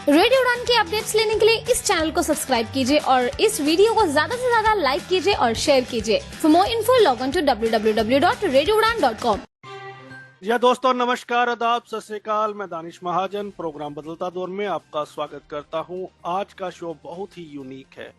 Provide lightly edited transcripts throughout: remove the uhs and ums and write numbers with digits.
Radio उड़ान के updates लेने के लिए इस चैनल को सब्सक्राइब कीजिए और इस वीडियो को ज्यादा से ज्यादा लाइक कीजिए और शेयर कीजिए। For more info log on to www.radioudan.com। या दोस्तों नमस्कार, आदाब, सत श्री अकाल। मैं दानिश महाजन प्रोग्राम बदलता दौर में आपका स्वागत करता हूं। आज का शो बहुत ही यूनिक है,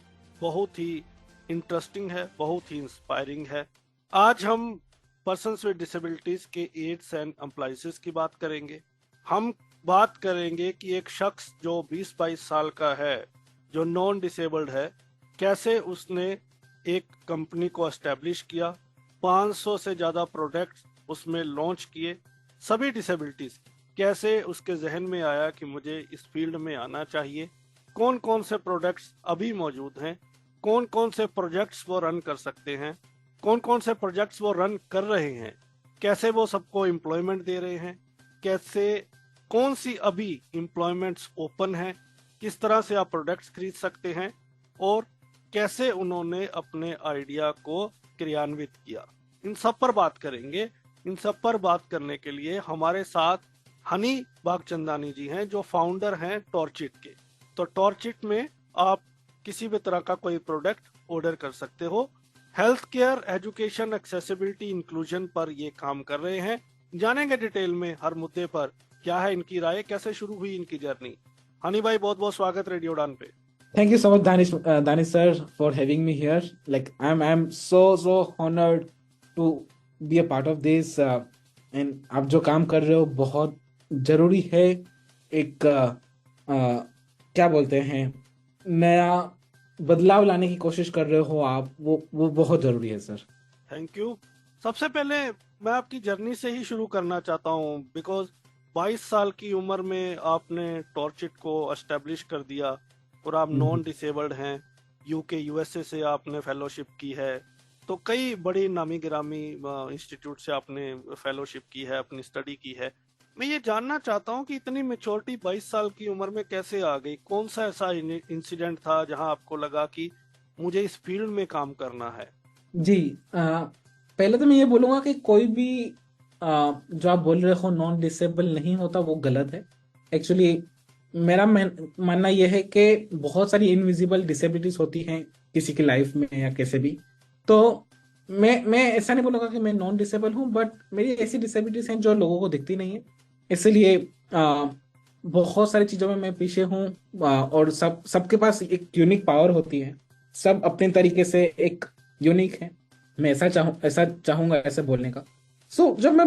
बहुत ही इंटरेस्टिंग है, बहुत ही इंस्पायरिंग है। आज हम पर्सन्स विद डिसेबिलिटीज के एड्स एंड एम्प्लॉयज की बात करेंगे। हम बात करेंगे कि एक शख्स जो 20-22 साल का है, जो नॉन डिसेबल्ड है, कैसे उसने एक कंपनी को एस्टेब्लिश किया, 500 से ज्यादा प्रोडक्ट्स उसमें लॉन्च किए, सभी डिसेबिलिटीज। कैसे उसके जहन में आया कि मुझे इस फील्ड में आना चाहिए, कौन कौन से प्रोडक्ट्स अभी मौजूद हैं, कौन कौन से प्रोजेक्ट्स वो रन कर सकते हैं, कौन कौन से प्रोजेक्ट्स वो रन कर रहे हैं, कैसे वो सबको एम्प्लॉयमेंट दे रहे हैं, कैसे कौन सी अभी एम्प्लॉयमेंट्स ओपन है, किस तरह से आप प्रोडक्ट्स खरीद सकते हैं और कैसे उन्होंने अपने आइडिया को क्रियान्वित किया। इन सब पर बात करेंगे। इन सब पर बात करने के लिए हमारे साथ हनी बागचंदानी जी हैं, जो फाउंडर हैं टॉर्चिट के। तो टॉर्चिट में आप किसी भी तरह का कोई प्रोडक्ट ऑर्डर कर सकते हो। Health care, education, accessibility, inclusion पर ये काम कर रहे हैं। जानेंगे डिटेल में हर मुद्दे पर, क्या है इनकी राय, कैसे शुरू हुई इनकी जर्नी। हनी भाई, बहुत बहुत स्वागत रेडियो उड़ान पे। Thank you so much, Danish sir, for having me here. Like I'm so honored to be a part of this. And आप जो काम कर रहे हो बहुत जरूरी है। एक क्या बोलते हैं, नया बदलाव लाने की कोशिश कर रहे हो आप, वो बहुत जरूरी है सर। Thank you. सबसे पहले मैं आपकी जर्नी से ही शुरू करना चाहता हूँ, बिकॉज 22 साल की उम्र में आपने टॉर्चिट को एस्टेब्लिश कर दिया और आप नॉन डिसेबल्ड हैं। यूके यूएसए से आपने फेलोशिप की है, तो कई बड़ी नामी गिरामी इंस्टीट्यूट से आपने फेलोशिप की है, अपनी स्टडी की है। मैं ये जानना चाहता हूँ कि इतनी मेच्योरिटी 22 साल की उम्र में कैसे आ गई? कौन सा ऐसा इंसिडेंट था जहाँ आपको लगा कि मुझे इस फील्ड में काम करना है? जी, पहले तो मैं ये बोलूंगा कि कोई भी जो आप बोल रहे हो नॉन डिसेबल नहीं होता, वो गलत है। एक्चुअली मेरा मानना यह है कि बहुत सारी इनविजिबल डिसेबिलिटीज होती हैं किसी की लाइफ में या कैसे भी। तो मैं ऐसा नहीं बोलूंगा कि मैं नॉन डिसेबल हूँ, बट मेरी ऐसी डिसेबिलिटीज हैं जो लोगों को दिखती नहीं है। इसलिए बहुत सारी चीजों में मैं पीछे हूँ। और सबके पास एक यूनिक पावर होती है, सब अपने तरीके से एक यूनिक है। मैं ऐसा चाहूंगा ऐसे बोलने का। जब मैं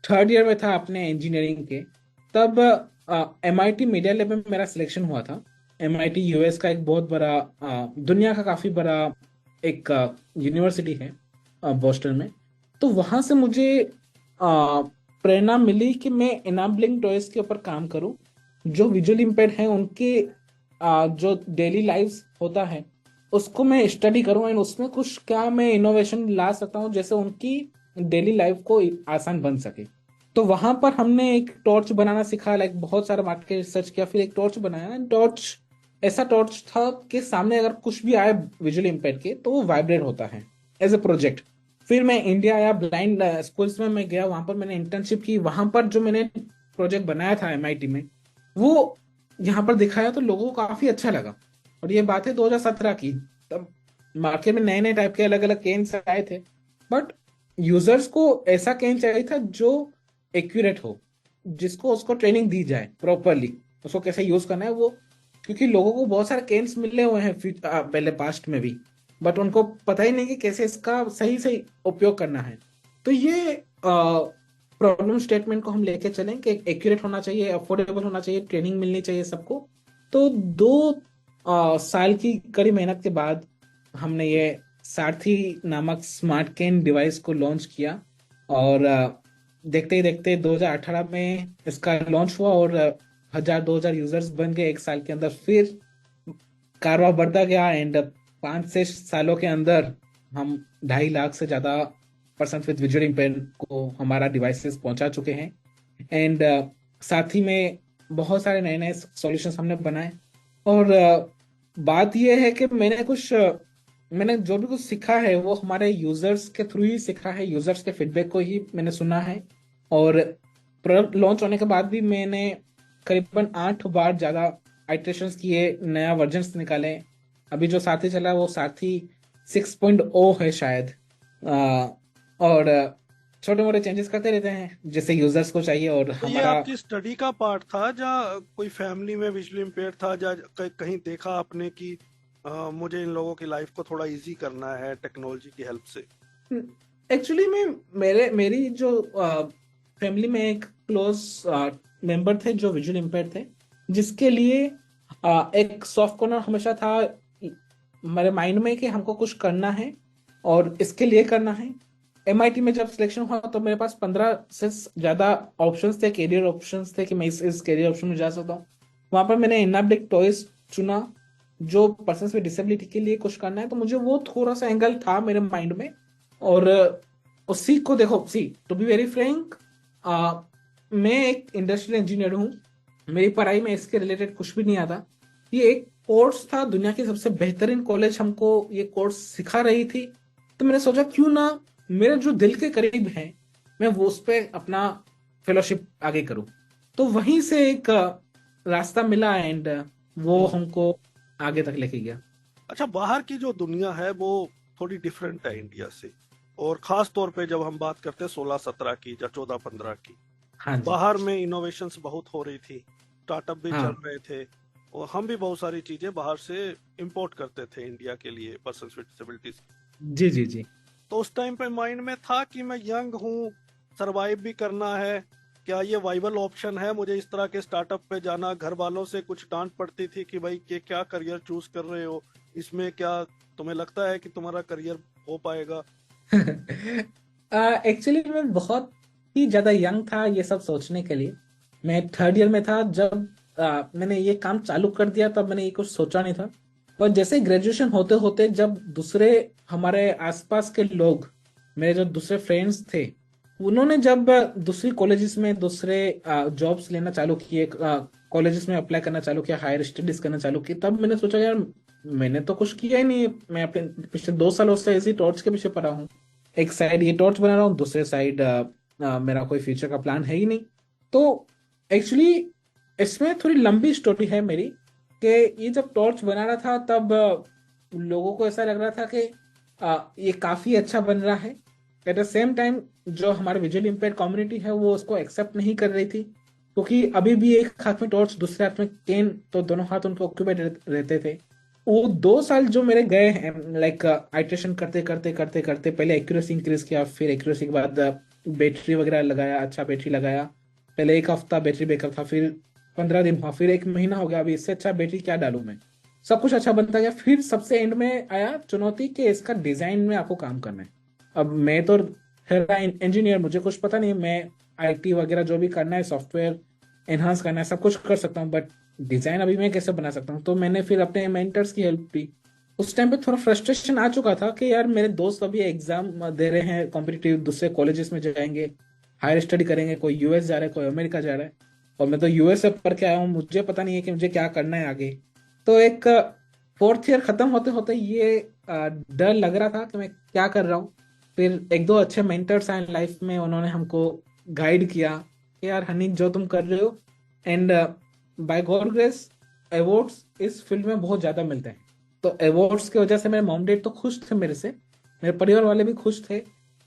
थर्ड ईयर में था अपने इंजीनियरिंग के, तब MIT मीडिया लैब में मेरा सिलेक्शन हुआ था। MIT यूएस का एक बहुत बड़ा, दुनिया का काफी बड़ा एक यूनिवर्सिटी है बोस्टन में। तो वहां से मुझे प्रेरणा मिली कि मैं इनेबलिंग टॉयज के ऊपर काम करूं, जो विजुअली इम्पेयर्ड हैं उनके जो डेली लाइफ होता है उसको मैं स्टडी करूं एंड उसमें कुछ क्या मैं इनोवेशन ला सकता हूं, जैसे उनकी डेली लाइफ को आसान बन सके। तो वहां पर हमने एक टॉर्च बनाना सीखा, लाइक बहुत सारा मार्केट रिसर्च किया, फिर एक टॉर्च बनाया। टॉर्च ऐसा टॉर्च था कि सामने अगर कुछ भी आए विजुअली इम्पेयर्ड के तो वो वाइब्रेट होता है एज ए प्रोजेक्ट। फिर मैं इंडिया या ब्लाइंड स्कूल्स में मैं गया, वहां पर मैंने इंटर्नशिप की। वहां पर जो मैंने प्रोजेक्ट बनाया था MIT में, वो यहाँ पर दिखाया तो लोगों को काफी अच्छा लगा। और ये बात है 2017 की। तब मार्केट में नए नए टाइप के अलग अलग केन्स आए थे, बट यूजर्स को ऐसा केन चाहिए था जो एक्यूरेट हो, जिसको उसको ट्रेनिंग दी जाए प्रॉपरली, उसको कैसे यूज करना है वो। क्योंकि लोगों को बहुत सारे केन्स मिले हुए हैं पहले पास्ट में भी, बट उनको पता ही नहीं कि कैसे इसका सही सही उपयोग करना है। तो ये प्रॉब्लम स्टेटमेंट को हम लेके चलें कि एक्यूरेट होना चाहिए, अफोर्डेबल होना चाहिए, ट्रेनिंग मिलनी चाहिए सबको। तो 2 साल की कड़ी मेहनत के बाद हमने ये सारथी नामक स्मार्ट केन डिवाइस को लॉन्च किया। और देखते ही देखते 2018 में इसका लॉन्च हुआ और 1000-2000 यूजर्स बन गए एक साल के अंदर। फिर कारवा बढ़ता गया एंड 5-6 सालों के अंदर हम 2.5 लाख से ज्यादा पर्सन विद विजुअल इम्पेयरमेंट को हमारा डिवाइसेस पहुंचा चुके हैं। एंड साथ ही में बहुत सारे नए नए सॉल्यूशंस हमने बनाए। और बात यह है कि मैंने जो भी कुछ सीखा है वो हमारे यूजर्स के थ्रू ही सीखा है, यूजर्स के फीडबैक को ही मैंने सुना है। और प्रोडक्ट लॉन्च होने के बाद भी मैंने करीबन 8 बार ज्यादा आइटरेशंस किए, नया वर्जन्स निकाले। अभी जो साथी चला वो साथी 6.0 है शायद। और छोटे मोटे चेंजेस करते रहते हैं जैसे यूजर्स को चाहिए और तो ये हमारा। आपकी स्टडी का पार्ट था या कोई फैमिली में विजुअली इम्पेयर्ड था, या कहीं देखा आपने कि मुझे इन लोगों की लाइफ को थोड़ा इजी करना है टेक्नोलॉजी की हेल्प से? एक्चुअली में मेरी जो फैमिली में एक क्लोज मेंबर थे जो विजुअल इम्पेयर्ड थे, जिसके लिए एक सॉफ्ट कॉर्नर हमेशा था मेरे माइंड में कि हमको कुछ करना है और इसके लिए करना है। एमआईटी में जब सिलेक्शन हुआ तो मेरे पास 15 से ज्यादा ऑप्शंस थे, कैरियर ऑप्शंस थे कि मैं इस कैरियर ऑप्शन में जा सकता हूँ। वहां पर मैंने इनाब्लिक टॉयज चुना जो पर्सन विद डिसेबिलिटी के लिए कुछ करना है, तो मुझे वो थोड़ा सा एंगल था मेरे माइंड में। और उसी को देखो, सी टू बी वेरी फ्रैंक, मैं एक इंडस्ट्रियल इंजीनियर हूँ। मेरी पढ़ाई में इसके रिलेटेड कुछ भी नहीं आता। ये एक कोर्स था, दुनिया की सबसे बेहतरीन कॉलेज हमको ये कोर्स सिखा रही थी। तो मैंने सोचा क्यों ना मेरे जो दिल के करीब है मैं वो उस पर अपना फेलोशिप आगे करूं। तो वहीं से एक रास्ता मिला एंड वो हम्म। हमको आगे तक लेके गया। अच्छा, बाहर की जो दुनिया है वो थोड़ी डिफरेंट है इंडिया से, और खास तौर पे जब हम बात करते हैं 16-17 की या 14-15 की। हाँ जी। बाहर में इनोवेशंस बहुत हो रही थी, स्टार्टअप भी चल हाँ रहे थे, और हम भी बहुत सारी चीजें बाहर से इंपोर्ट करते थे इंडिया के लिए पर्सन विद डिसेबिलिटीज। जी जी जी। तो उस टाइम पे माइंड में था कि मैं यंग हूँ, सरवाइव भी करना है, क्या ये वाइबल ऑप्शन है मुझे इस तरह के स्टार्टअप पे जाना? घर वालों से कुछ डांट पड़ती थी कि भाई ये क्या करियर चूज कर रहे हो, इसमें क्या तुम्हें लगता है कि तुम्हारा करियर हो पाएगा? एक्चुअली मैं बहुत ही ज्यादा यंग था ये सब सोचने के लिए। मैं थर्ड ईयर में था जब मैंने ये काम चालू कर दिया, तब मैंने ये कुछ सोचा नहीं था। पर जैसे ग्रेजुएशन होते होते जब दूसरे हमारे आसपास के लोग, मेरे जो दूसरे फ्रेंड्स थे, उन्होंने जब दूसरी कॉलेजेस में दूसरे जॉब्स लेना चालू किए, कॉलेजेस में अप्लाई करना चालू किया, हायर स्टडीज करना चालू की, तब मैंने सोचा यार मैंने तो कुछ किया ही नहीं। मैं अपने पिछले 2 सालों से ऐसी टॉर्च के पीछे पड़ा हूँ। एक साइड ये टॉर्च बना रहा हूँ, दूसरे साइड मेरा कोई फ्यूचर का प्लान है ही नहीं। तो एक्चुअली इसमें थोड़ी लंबी स्टोरी है मेरी कि ये जब टॉर्च बना रहा था तब लोगों को ऐसा लग रहा था कि ये काफी अच्छा बन रहा है। एट द सेम टाइम जो हमारे विजुअल इम्पेयर्ड कम्युनिटी है वो उसको एक्सेप्ट नहीं कर रही थी, क्योंकि अभी भी एक हाथ में टॉर्च दूसरे हाथ में केन, तो दोनों हाथ उनको ऑक्यूपाइड रहते थे। वो 2 साल जो मेरे गए हैं लाइक आइट्रेशन करते करते करते करते, पहले एक्यूरेसी इंक्रीज किया, फिर एक्यूरेसी के बाद बैटरी वगैरह लगाया, अच्छा बैटरी लगाया। पहले एक हफ्ता बैटरी बैकअप था, फिर 15 दिन हुआ, फिर एक महीना हो गया। अभी इससे अच्छा बैटरी क्या डालूं मैं? सब कुछ अच्छा बनता गया। फिर सबसे एंड में आया चुनौती कि इसका डिजाइन में आपको काम करना है। अब मैं तो इंजीनियर, मुझे कुछ पता नहीं। मैं आईटी वगैरह जो भी करना है, सॉफ्टवेयर एनहांस करना है, सब कुछ कर सकता हूँ, बट डिजाइन अभी मैं कैसे बना सकता हूँ? तो मैंने फिर अपने मेंटर्स की हेल्प ली। उस टाइम पे थोड़ा फ्रस्ट्रेशन आ चुका था कि यार मेरे दोस्त अभी एग्जाम दे रहे हैं कॉम्पिटिटिव, दूसरे कॉलेजेस में जाएंगे, हायर स्टडी करेंगे, कोई यूएस जा रहा है, कोई अमेरिका जा रहा है, और मैं तो यूएस से पढ़ के आया हूँ, मुझे पता नहीं है कि मुझे क्या करना है आगे। तो एक फोर्थ ईयर खत्म होते होते ये डर लग रहा था कि मैं क्या कर रहा हूँ। फिर एक दो अच्छे मेंटर्स आए लाइफ में, उन्होंने हमको गाइड किया कि यार हनी जो तुम कर रहे हो, and by God grace awards इस फील्ड में बहुत ज्यादा मिलते हैं। तो अवार्ड्स की वजह से मेरे मॉम डैड तो खुश थे मेरे से, मेरे परिवार वाले भी खुश थे।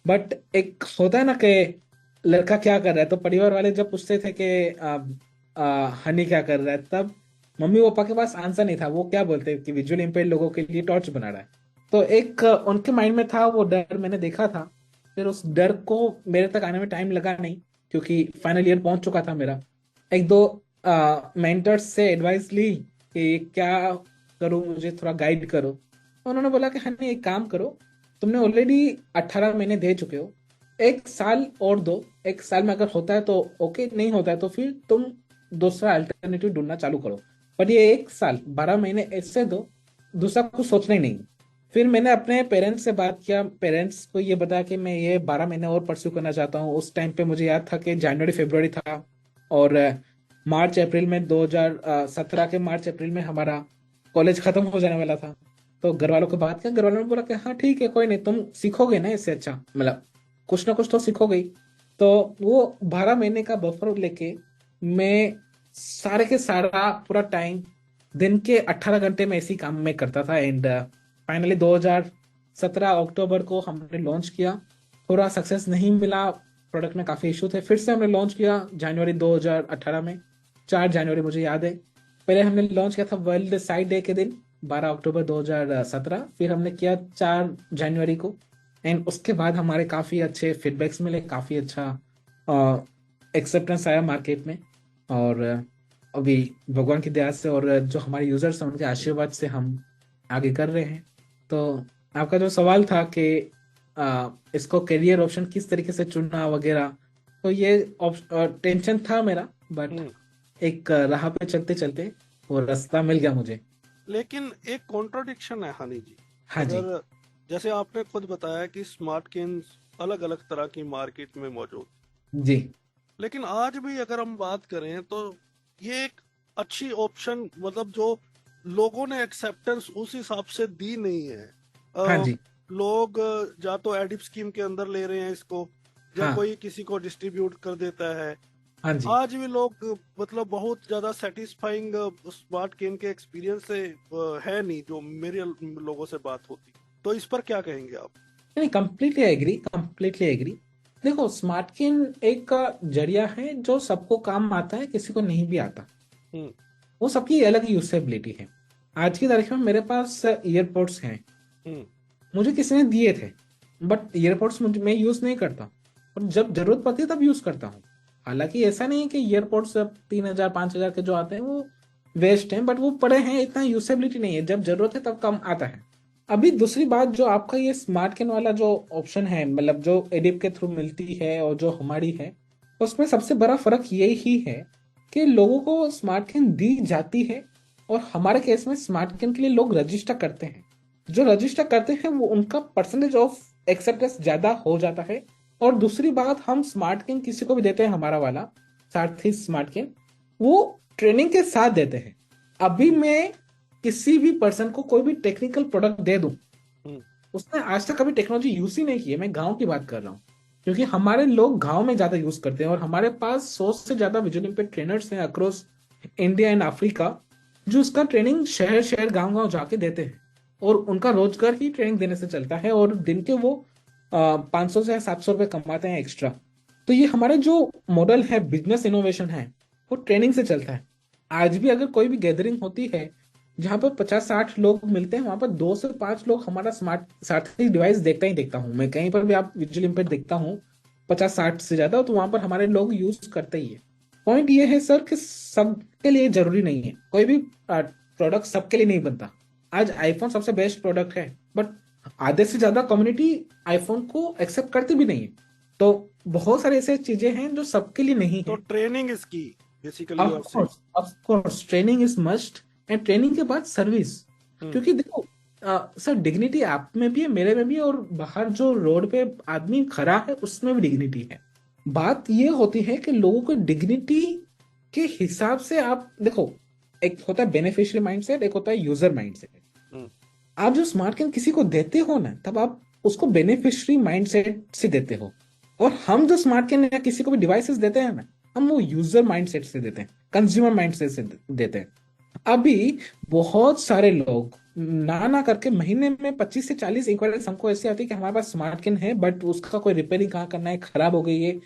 बट एक होता है ना कि लड़का क्या कर रहा है, तो परिवार वाले जब पूछते थे कि हनी क्या कर रहा है, तब मम्मी पापा के पास आंसर नहीं था। वो क्या बोलते कि विजुअल इम्पेयर्ड लोगों के लिए टॉर्च बना रहा है। तो एक उनके माइंड में था वो डर, मैंने देखा था। फिर उस डर को मेरे तक आने में टाइम लगा नहीं, क्योंकि फाइनल ईयर पहुंच चुका था मेरा। एक दो मेंटर्स से एडवाइस ली कि क्या करूं, मुझे थोड़ा गाइड करो। तो उन्होंने बोला कि हनी एक काम करो, तुमने ऑलरेडी 18 महीने दे चुके हो, 1 साल और दो। 1 साल में अगर होता है तो ओके, नहीं होता है तो फिर तुम दूसरा अल्टरनेटिव ढूंढना चालू करो। पर ये 1 साल 12 महीने ऐसे दो, दूसरा कुछ सोचना ही नहीं। फिर मैंने अपने पेरेंट्स से बात किया, पेरेंट्स को ये बताया कि मैं ये 12 महीने और परस्यू करना चाहता हूँ। उस टाइम पे मुझे याद था कि जनवरी फरवरी था, और मार्च अप्रैल में 2017 के मार्च अप्रैल में हमारा कॉलेज खत्म हो जाने वाला था। तो घर वालों को बात किया, घर वालों ने बोला कि हाँ ठीक है, कोई नहीं, तुम सीखोगे ना इससे, अच्छा मतलब कुछ ना कुछ तो सीखोगे ही। तो वो 12 महीने का बफर लेके मैं सारे के सारा पूरा टाइम दिन के 18 घंटे में इसी काम में करता था। एंड फाइनली 2017 अक्टूबर को हमने लॉन्च किया। थोड़ा सक्सेस नहीं मिला, प्रोडक्ट में काफी इशू थे। फिर से हमने लॉन्च किया जनवरी 2018 में, 4 जनवरी मुझे याद है। पहले हमने लॉन्च किया था वर्ल्ड साइड डे के दिन 12 अक्टूबर 2017, फिर हमने किया 4 जनवरी को। एंड उसके बाद हमारे काफी अच्छे फीडबैक्स मिले, काफी अच्छा एक्सेप्टेंस आया मार्केट में। और अभी भगवान की दया से और जो हमारे यूजर्स हैं उनके आशीर्वाद से हम आगे कर रहे हैं। तो आपका जो सवाल था कि इसको करियर ऑप्शन किस तरीके से चुनना वगैरह, तो ये टेंशन था मेरा, बट हम्म। एक राह पे चलते चलते वो रास्ता मिल गया मुझे। लेकिन एक कॉन्ट्रोडिक्शन है हनी जी। हाँ जी। अगर जैसे आपने खुद बताया कि स्मार्ट किन्स अलग अलग तरह की मार्केट में मौजूद, जी। लेकिन आज भी अगर हम बात करें तो ये एक अच्छी ऑप्शन, मतलब जो लोगों ने एक्सेप्टेंस उस हिसाब से दी नहीं है। हाँ जी। लोग या तो एडिप स्कीम के अंदर ले रहे हैं इसको, या हाँ। कोई किसी को डिस्ट्रीब्यूट कर देता है। हाँ जी। आज भी लोग मतलब बहुत ज्यादा सेटिस्फाइंग स्मार्ट केन के एक्सपीरियंस से है नहीं, जो मेरे लोगों से बात होती। तो इस पर क्या कहेंगे आप? नहीं, कंप्लीटली एग्री, कंप्लीटली एग्री। देखो, स्मार्ट किन एक जरिया है जो सबको काम आता है, किसी को नहीं भी आता। हम्म। वो सबकी अलग यूसेबिलिटी है। आज की तारीख में मेरे पास ईयरपोड्स हैं, हम्म। मुझे किसी ने दिए थे, बट ईयरपोड्स मुझे मैं यूज नहीं करता, और जब जरूरत पड़ती है तब यूज करता हूँ। हालांकि ऐसा नहीं है कि ईयरपोड्स 3,000 5,000 के जो आते हैं वो वेस्ट हैं, बट वो पड़े हैं, इतना यूसेबिलिटी नहीं है, जब जरूरत है तब काम आता है। अभी दूसरी बात, जो आपका ये स्मार्ट किन वाला जो ऑप्शन है, मतलब जो एडिप के थ्रू मिलती है और जो हमारी है, उसमें सबसे बड़ा फर्क यही है कि लोगों को स्मार्ट किन दी जाती है, और हमारे केस में स्मार्ट किन के लिए लोग रजिस्टर करते हैं। जो रजिस्टर करते हैं वो उनका परसेंटेज ऑफ एक्सेप्टेंस ज्यादा हो जाता है। और दूसरी बात, हम स्मार्ट किन किसी को भी देते हैं, हमारा वाला सारथी स्मार्ट किन, वो ट्रेनिंग के साथ देते हैं। अभी मैं किसी भी पर्सन को कोई भी टेक्निकल प्रोडक्ट दे दूं, हम्म। उसने आज तक कभी टेक्नोलॉजी यूज ही नहीं की है। मैं गांव की बात कर रहा हूँ, क्योंकि हमारे लोग गांव में ज्यादा यूज करते हैं, और हमारे पास 100 से ज्यादा विजुअल इम्पेयर्ड ट्रेनर्स हैं अक्रॉस इंडिया एंड अफ्रीका, जो उसका ट्रेनिंग शहर शहर गांव गांव जाके देते हैं। और उनका रोजगार ही ट्रेनिंग देने से चलता है, और दिन के वो 500 से 700 रुपए कमाते हैं एक्स्ट्रा। तो ये हमारे जो मॉडल है, बिजनेस इनोवेशन है, वो ट्रेनिंग से चलता है। आज भी अगर कोई भी गैदरिंग होती है जहां पर 50-60 लोग मिलते हैं, वहां पर 2 से 5 लोग हमारा स्मार्ट सारथी डिवाइस देखता ही देखता हूँ मैं। कहीं पर भी आप विजुअल इम्पेयर्ड देखता हूँ 50-60 से ज्यादा, तो वहां पर हमारे लोग यूज करते ही है। पॉइंट ये है सर कि सबके लिए जरूरी नहीं है, कोई भी प्रोडक्ट सबके लिए नहीं बनता। आज आईफोन सबसे बेस्ट प्रोडक्ट है, बट आधे से ज्यादा कम्युनिटी आईफोन को एक्सेप्ट करती भी नहीं है। तो बहुत सारी ऐसी चीजें हैं जो सबके लिए नहीं तो है। ट्रेनिंग इसकी basically of course, of course, training is must. And training के बाद सर्विस। हम्म। क्योंकि देखो सर, डिग्निटी आप में भी है, मेरे में भी है, और बाहर जो रोड पे आदमी खड़ा है उसमें भी डिग्निटी है। बात ये होती है कि लोगों को डिग्निटी के हिसाब से आप देखो, एक होता है बेनिफिशियरी माइंडसेट, एक होता है यूजर माइंडसेट। हम्म। आप जो स्मार्ट किन किसी को देते हो ना, तब आप उसको बेनिफिशियरी माइंडसेट से देते हो। और हम जो स्मार्ट किन या किसी को भी डिवाइसेस देते हैं ना, हम वो यूजर माइंडसेट से देते हैं, कंज्यूमर माइंडसेट से देते हैं। अभी बहुत सारे लोग ना करके महीने में 25 से 40 इंक्वायरीज हमको ऐसी आती है कि हमारे पास स्मार्ट किन है, बट उसका कोई रिपेयरिंग कहाँ करना है, खराब हो गई है,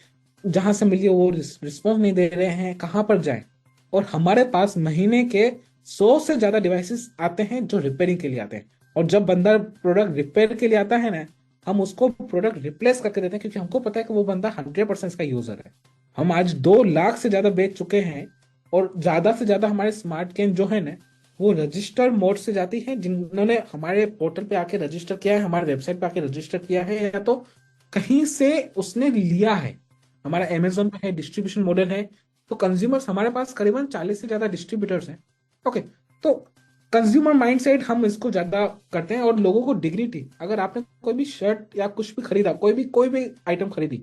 जहां से मिली है वो रिस्पॉन्स नहीं दे रहे हैं, कहाँ पर जाए। और हमारे पास महीने के 100 से ज्यादा डिवाइसेस आते हैं जो रिपेयरिंग के लिए आते हैं। और जब बंदा प्रोडक्ट रिपेयर के लिए आता है ना, हम उसको प्रोडक्ट रिप्लेस करके देते हैं, क्योंकि हमको पता है कि वो बंदा 100% का यूजर है। हम आज 2 लाख से ज्यादा बेच चुके हैं, और ज्यादा से ज्यादा हमारे स्मार्ट केन जो है ना, वो रजिस्टर मोड से जाती है। जिन्होंने हमारे पोर्टल पे आके रजिस्टर किया है, हमारे वेबसाइट पे आके रजिस्टर किया है, या तो कहीं से उसने लिया है, हमारा अमेजोन पे है, डिस्ट्रीब्यूशन मॉडल है। तो कंज्यूमर्स हमारे पास करीबन 40 से ज्यादा डिस्ट्रीब्यूटर्स हैं। ओके, तो कंज्यूमर माइंडसेट हम इसको ज्यादा करते हैं। और लोगों को डिग्निटी, अगर आपने कोई भी शर्ट या कुछ भी खरीदा, कोई भी आइटम खरीदी,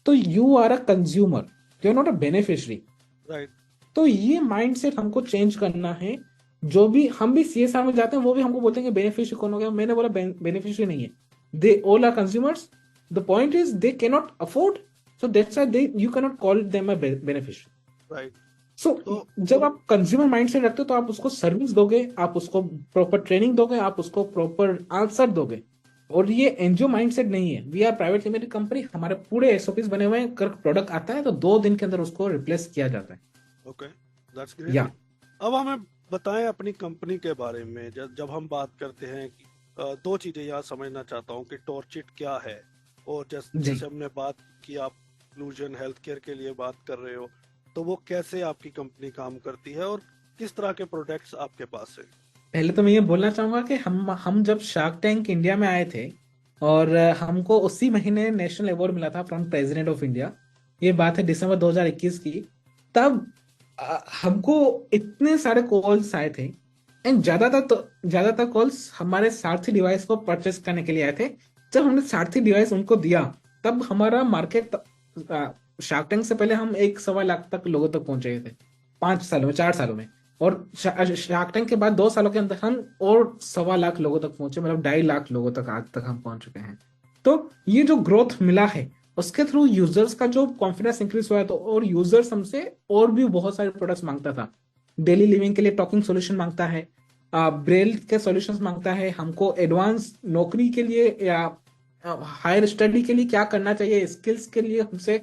तो you are a consumer, you are not a beneficiary. Right. तो ये माइंडसेट हमको चेंज करना है। जो भी हम भी सीएसआर में जाते हैं, वो भी हमको बोलते हैं कि बेनिफिशियरी कौन हो गया। मैंने बोला बेनिफिशियरी नहीं है, they all are consumers. The point is they can not afford, so that's why they you can not call them a beneficiary. Right. So तो जब आप कंज्यूमर माइंड से रखते हो तो आप उसको सर्विस दोगे, आप उसको प्रॉपर ट्रेनिंग दोगे, आप उसको प्रॉपर आंसर दोगे। और ये एनजीओ माइंडसेट नहीं है। We are private limited company, हमारे पूरे एसओपीस बने हुए हैं। अगर प्रोडक्ट आता है तो 2 दिन के अंदर उसको रिप्लेस किया जाता है। Okay, that's great. या अब हमें बताएं अपनी कंपनी के बारे में। जब हम बात करते हैं कि दो चीजें यहाँ समझना चाहता हूँ कि टॉर्चिट क्या है, और जी, जैसे हमने बात की, आप इंक्लूजन हेल्थ केयर के लिए बात कर रहे हो, तो वो कैसे आपकी कंपनी काम करती है और किस तरह के प्रोडक्ट्स आपके पास है। पहले तो मैं ये बोलना चाहूंगा कि हम जब शार्क टैंक इंडिया में आए थे और हमको उसी महीने नेशनल अवार्ड मिला था फ्रॉम प्रेसिडेंट ऑफ इंडिया। ये बात है दिसंबर 2021 की। तब हमको इतने सारे कॉल्स आए थे, एंड ज्यादातर कॉल्स हमारे सारथी डिवाइस को परचेस करने के लिए आए थे। जब हमने सारथी डिवाइस उनको दिया, तब हमारा मार्केट, शार्क टैंक से पहले हम 1 सवा लाख तक लोगों तक पहुंचे थे, 5 सालों में, 4 सालों में। और शार्क टैंक के बाद 2 सालों के अंदर हम और 1.25 लाख लोगों तक पहुंचे, मतलब 2.5 लाख लोगों तक आज तक हम पहुंच चुके हैं। तो ये जो ग्रोथ मिला है, उसके थ्रू यूजर्स का जो कॉन्फिडेंस इंक्रीज हुआ है, तो और यूजर्स हमसे और भी बहुत सारे प्रोडक्ट्स मांगता था। डेली लिविंग के लिए टॉकिंग सॉल्यूशन मांगता है, ब्रेल के सॉल्यूशंस मांगता है, हमको एडवांस नौकरी के लिए या हायर स्टडी के लिए क्या करना चाहिए, स्किल्स के लिए हमसे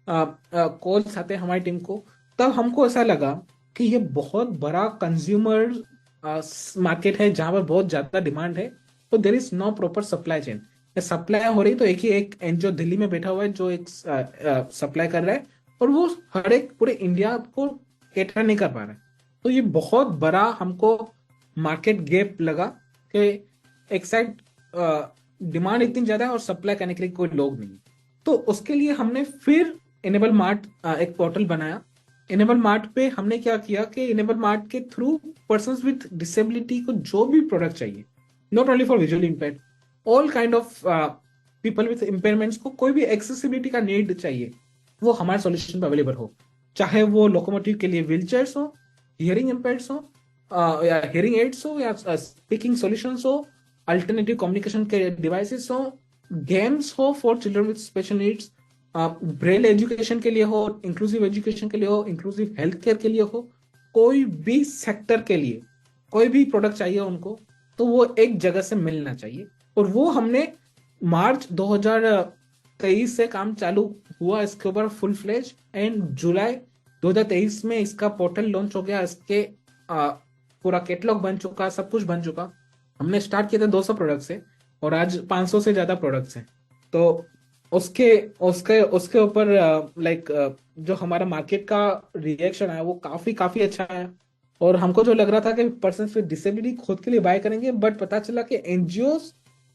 कॉल्स आते हैं हमारी टीम को। तब हमको ऐसा लगा कि ये बहुत बड़ा कंज्यूमर मार्केट है जहां पर बहुत ज्यादा डिमांड है, तो there is no proper supply chain. Supply हो रही तो एक एनजीओ दिल्ली में बैठा हुआ है जो एक सप्लाई कर रहा है, और वो हर एक पूरे इंडिया को कैटर नहीं कर पा रहा है। तो ये बहुत बड़ा हमको मार्केट गैप लगा कि एक साइड डिमांड इतनी ज्यादा है और सप्लाई करने के लिए कोई लोग नहीं है। तो उसके लिए हमने फिर इनेबल मार्ट एक पोर्टल बनाया। इनेबल मार्ट पे हमने क्या किया कि इनेबल मार्ट के थ्रू पर्सन विद डिसेबिलिटी को जो भी प्रोडक्ट चाहिए, not only for visual impaired, all kind of people with impairments को कोई भी एक्सेसिबिलिटी का नीड चाहिए, वो हमारे सॉल्यूशन पे अवेलेबल हो। चाहे वो लोकोमोटिव के लिए व्हील चेयर्स हो, हियरिंग इम्पेयर्स हो, या हियरिंग एड्स हो, या स्पीकिंग सॉल्यूशंस हो, अल्टरनेटिव कम्युनिकेशन के डिवाइसेस हो, गेम्स हो for children with special needs, Braille education के लिए हो, इंक्लूसिव एजुकेशन के लिए हो, इंक्लूसिव हेल्थ केयर के लिए हो, कोई भी सेक्टर के लिए कोई भी प्रोडक्ट चाहिए उनको, तो वो एक जगह से मिलना चाहिए। और वो हमने मार्च 2023 से काम चालू हुआ इसके ऊपर फुल फ्लेज, एंड जुलाई 2023 में इसका पोर्टल लॉन्च हो गया। इसके पूरा कैटलॉग बन चुका, सब कुछ बन चुका। हमने स्टार्ट किया था 200 प्रोडक्ट से, और आज 500 से ज्यादा प्रोडक्ट्स हैं। तो उसके उसके उसके ऊपर लाइक जो हमारा मार्केट का रिएक्शन है वो काफी काफी अच्छा है। और हमको जो लग रहा था कि पर्सन विद डिसेबिलिटी खुद के लिए बाय करेंगे, बट पता चला कि एनजीओ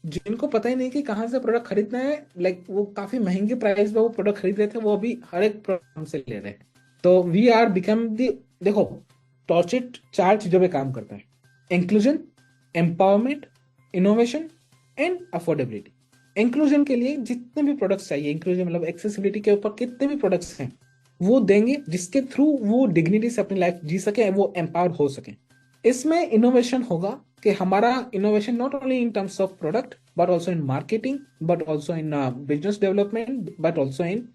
जिनको पता ही नहीं कि कहाँ से प्रोडक्ट खरीदना है, लाइक वो काफी महंगे प्राइस पे वो प्रोडक्ट खरीद रहे थे, वो अभी हर एक प्रोडक्ट हमसे ले रहे हैं। तो वी आर बिकम दी, देखो, टॉर्चिट 4 चीजों पे काम करता है: inclusion, empowerment, innovation and affordability. Inclusion के लिए जितने भी प्रोडक्ट्स चाहिए, इंक्लूजन मतलब एक्सेसिबिलिटी के ऊपर कितने भी प्रोडक्ट्स हैं वो देंगे, जिसके थ्रू वो डिग्निटी से अपनी लाइफ जी सके, वो एम्पावर हो सके। इसमें इनोवेशन होगा कि हमारा innovation not only in terms of product, but also in marketing, but also in business development, but also in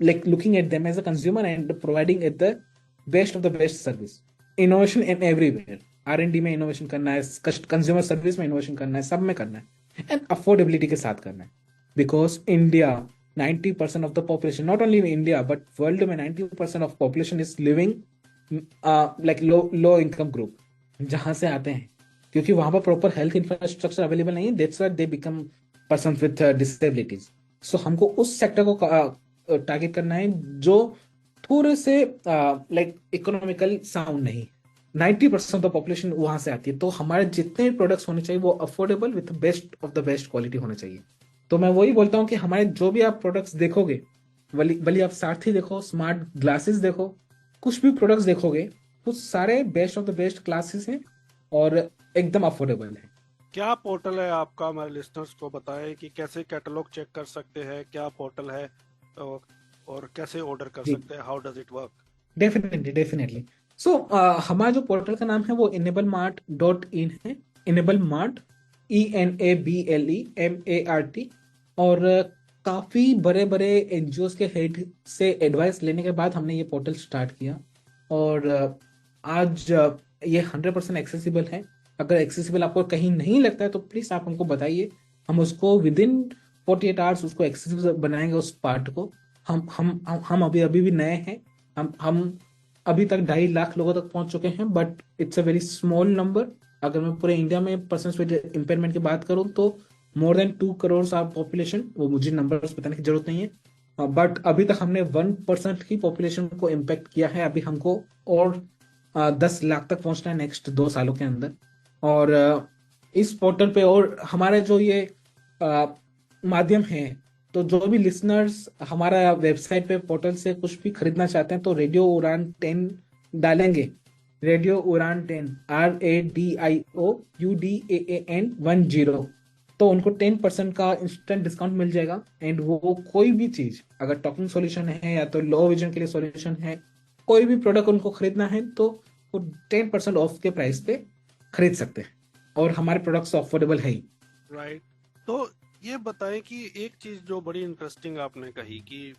like looking at them as a consumer and providing it the best of the best service. Innovation in everywhere, R&D में innovation करना है, consumer service में innovation करना है, सब में करना है, एंड अफोर्डेबिलिटी के साथ करना है। Because India 90% of the population, not only India but world में 90% of population is living like low income group, जहां से आते हैं क्योंकि वहां पर प्रॉपर हेल्थ इंफ्रास्ट्रक्चर अवेलेबल नहीं है। That's why they become person with disabilities. So हमको उस सेक्टर को टारगेट करना है जो थोड़े से लाइक इकोनॉमिकल साउंड नहीं। 90% ऑफ द पॉपुलेशन वहां से आती है, तो हमारे जितने भी प्रोडक्ट्स होने चाहिए वो affordable with best of the best quality होने चाहिए। तो मैं वही बोलता हूँ कि हमारे जो भी आप प्रोडक्ट्स देखोगे, भले आप सारथी देखो, स्मार्ट ग्लासेस देखो, कुछ भी प्रोडक्ट्स देखोगे, वो सारे best of the best classes हैं और एकदम अफोर्डेबल है। क्या पोर्टल है आपका, हमारे लिसनर्स को बताएं कि कैसे कैटलॉग चेक कर सकते हैं, क्या पोर्टल है, और कैसे ऑर्डर कर जी, सकते हैं, how does it work. Definitely. So हमारा जो पोर्टल का नाम है वो enablemart.in है। Enable mart, ENABLEMART। और काफी बड़े बड़े एनजीओ के हेड से एडवाइस लेने के बाद हमने ये पोर्टल स्टार्ट किया। और आज ये 100% एक्सेसिबल है। अगर एक्सेसिबल आपको कहीं नहीं लगता है तो प्लीज आप हमको बताइए, हम उसको विद इन 48 आवर्स उसको एक्सेसिबल बनाएंगे उस पार्ट को। हम अभी अभी भी नए हैं। हम अभी तक 2.5 लाख लोगों तक पहुंच चुके हैं, but it's a very small number. अगर मैं पूरे इंडिया में पर्सन विद इम्पेयरमेंट की बात करूं तो more than 2 crore of population, वो मुझे नंबर्स बताने की जरूरत नहीं है, बट अभी तक हमने 1% की पॉपुलेशन को इम्पेक्ट किया है। अभी हमको और 10 लाख तक पहुंचना है नेक्स्ट 2 सालों के अंदर। और इस पोर्टल पे और हमारे जो ये अ, माध्यम है, तो जो भी लिसनर्स हमारा वेबसाइट पे पोर्टल से कुछ भी खरीदना चाहते हैं तो रेडियो उड़ान 10 डालेंगे। रेडियो उड़ान 10, RADIOUDAAN 10, तो उनको 10% का इंस्टेंट डिस्काउंट मिल जाएगा। एंड वो कोई भी चीज, अगर टॉकिंग सॉल्यूशन है या तो लो विजन के लिए सॉल्यूशन है, कोई भी प्रोडक्ट उनको खरीदना है तो वो 10% ऑफ के प्राइस पे खरीद सकते हैं। और हमारे प्रोडक्ट्स अफोर्डेबल है ही। राइट। तो ये बताएं कि एक चीज जो बड़ी इंटरेस्टिंग आपने कही कि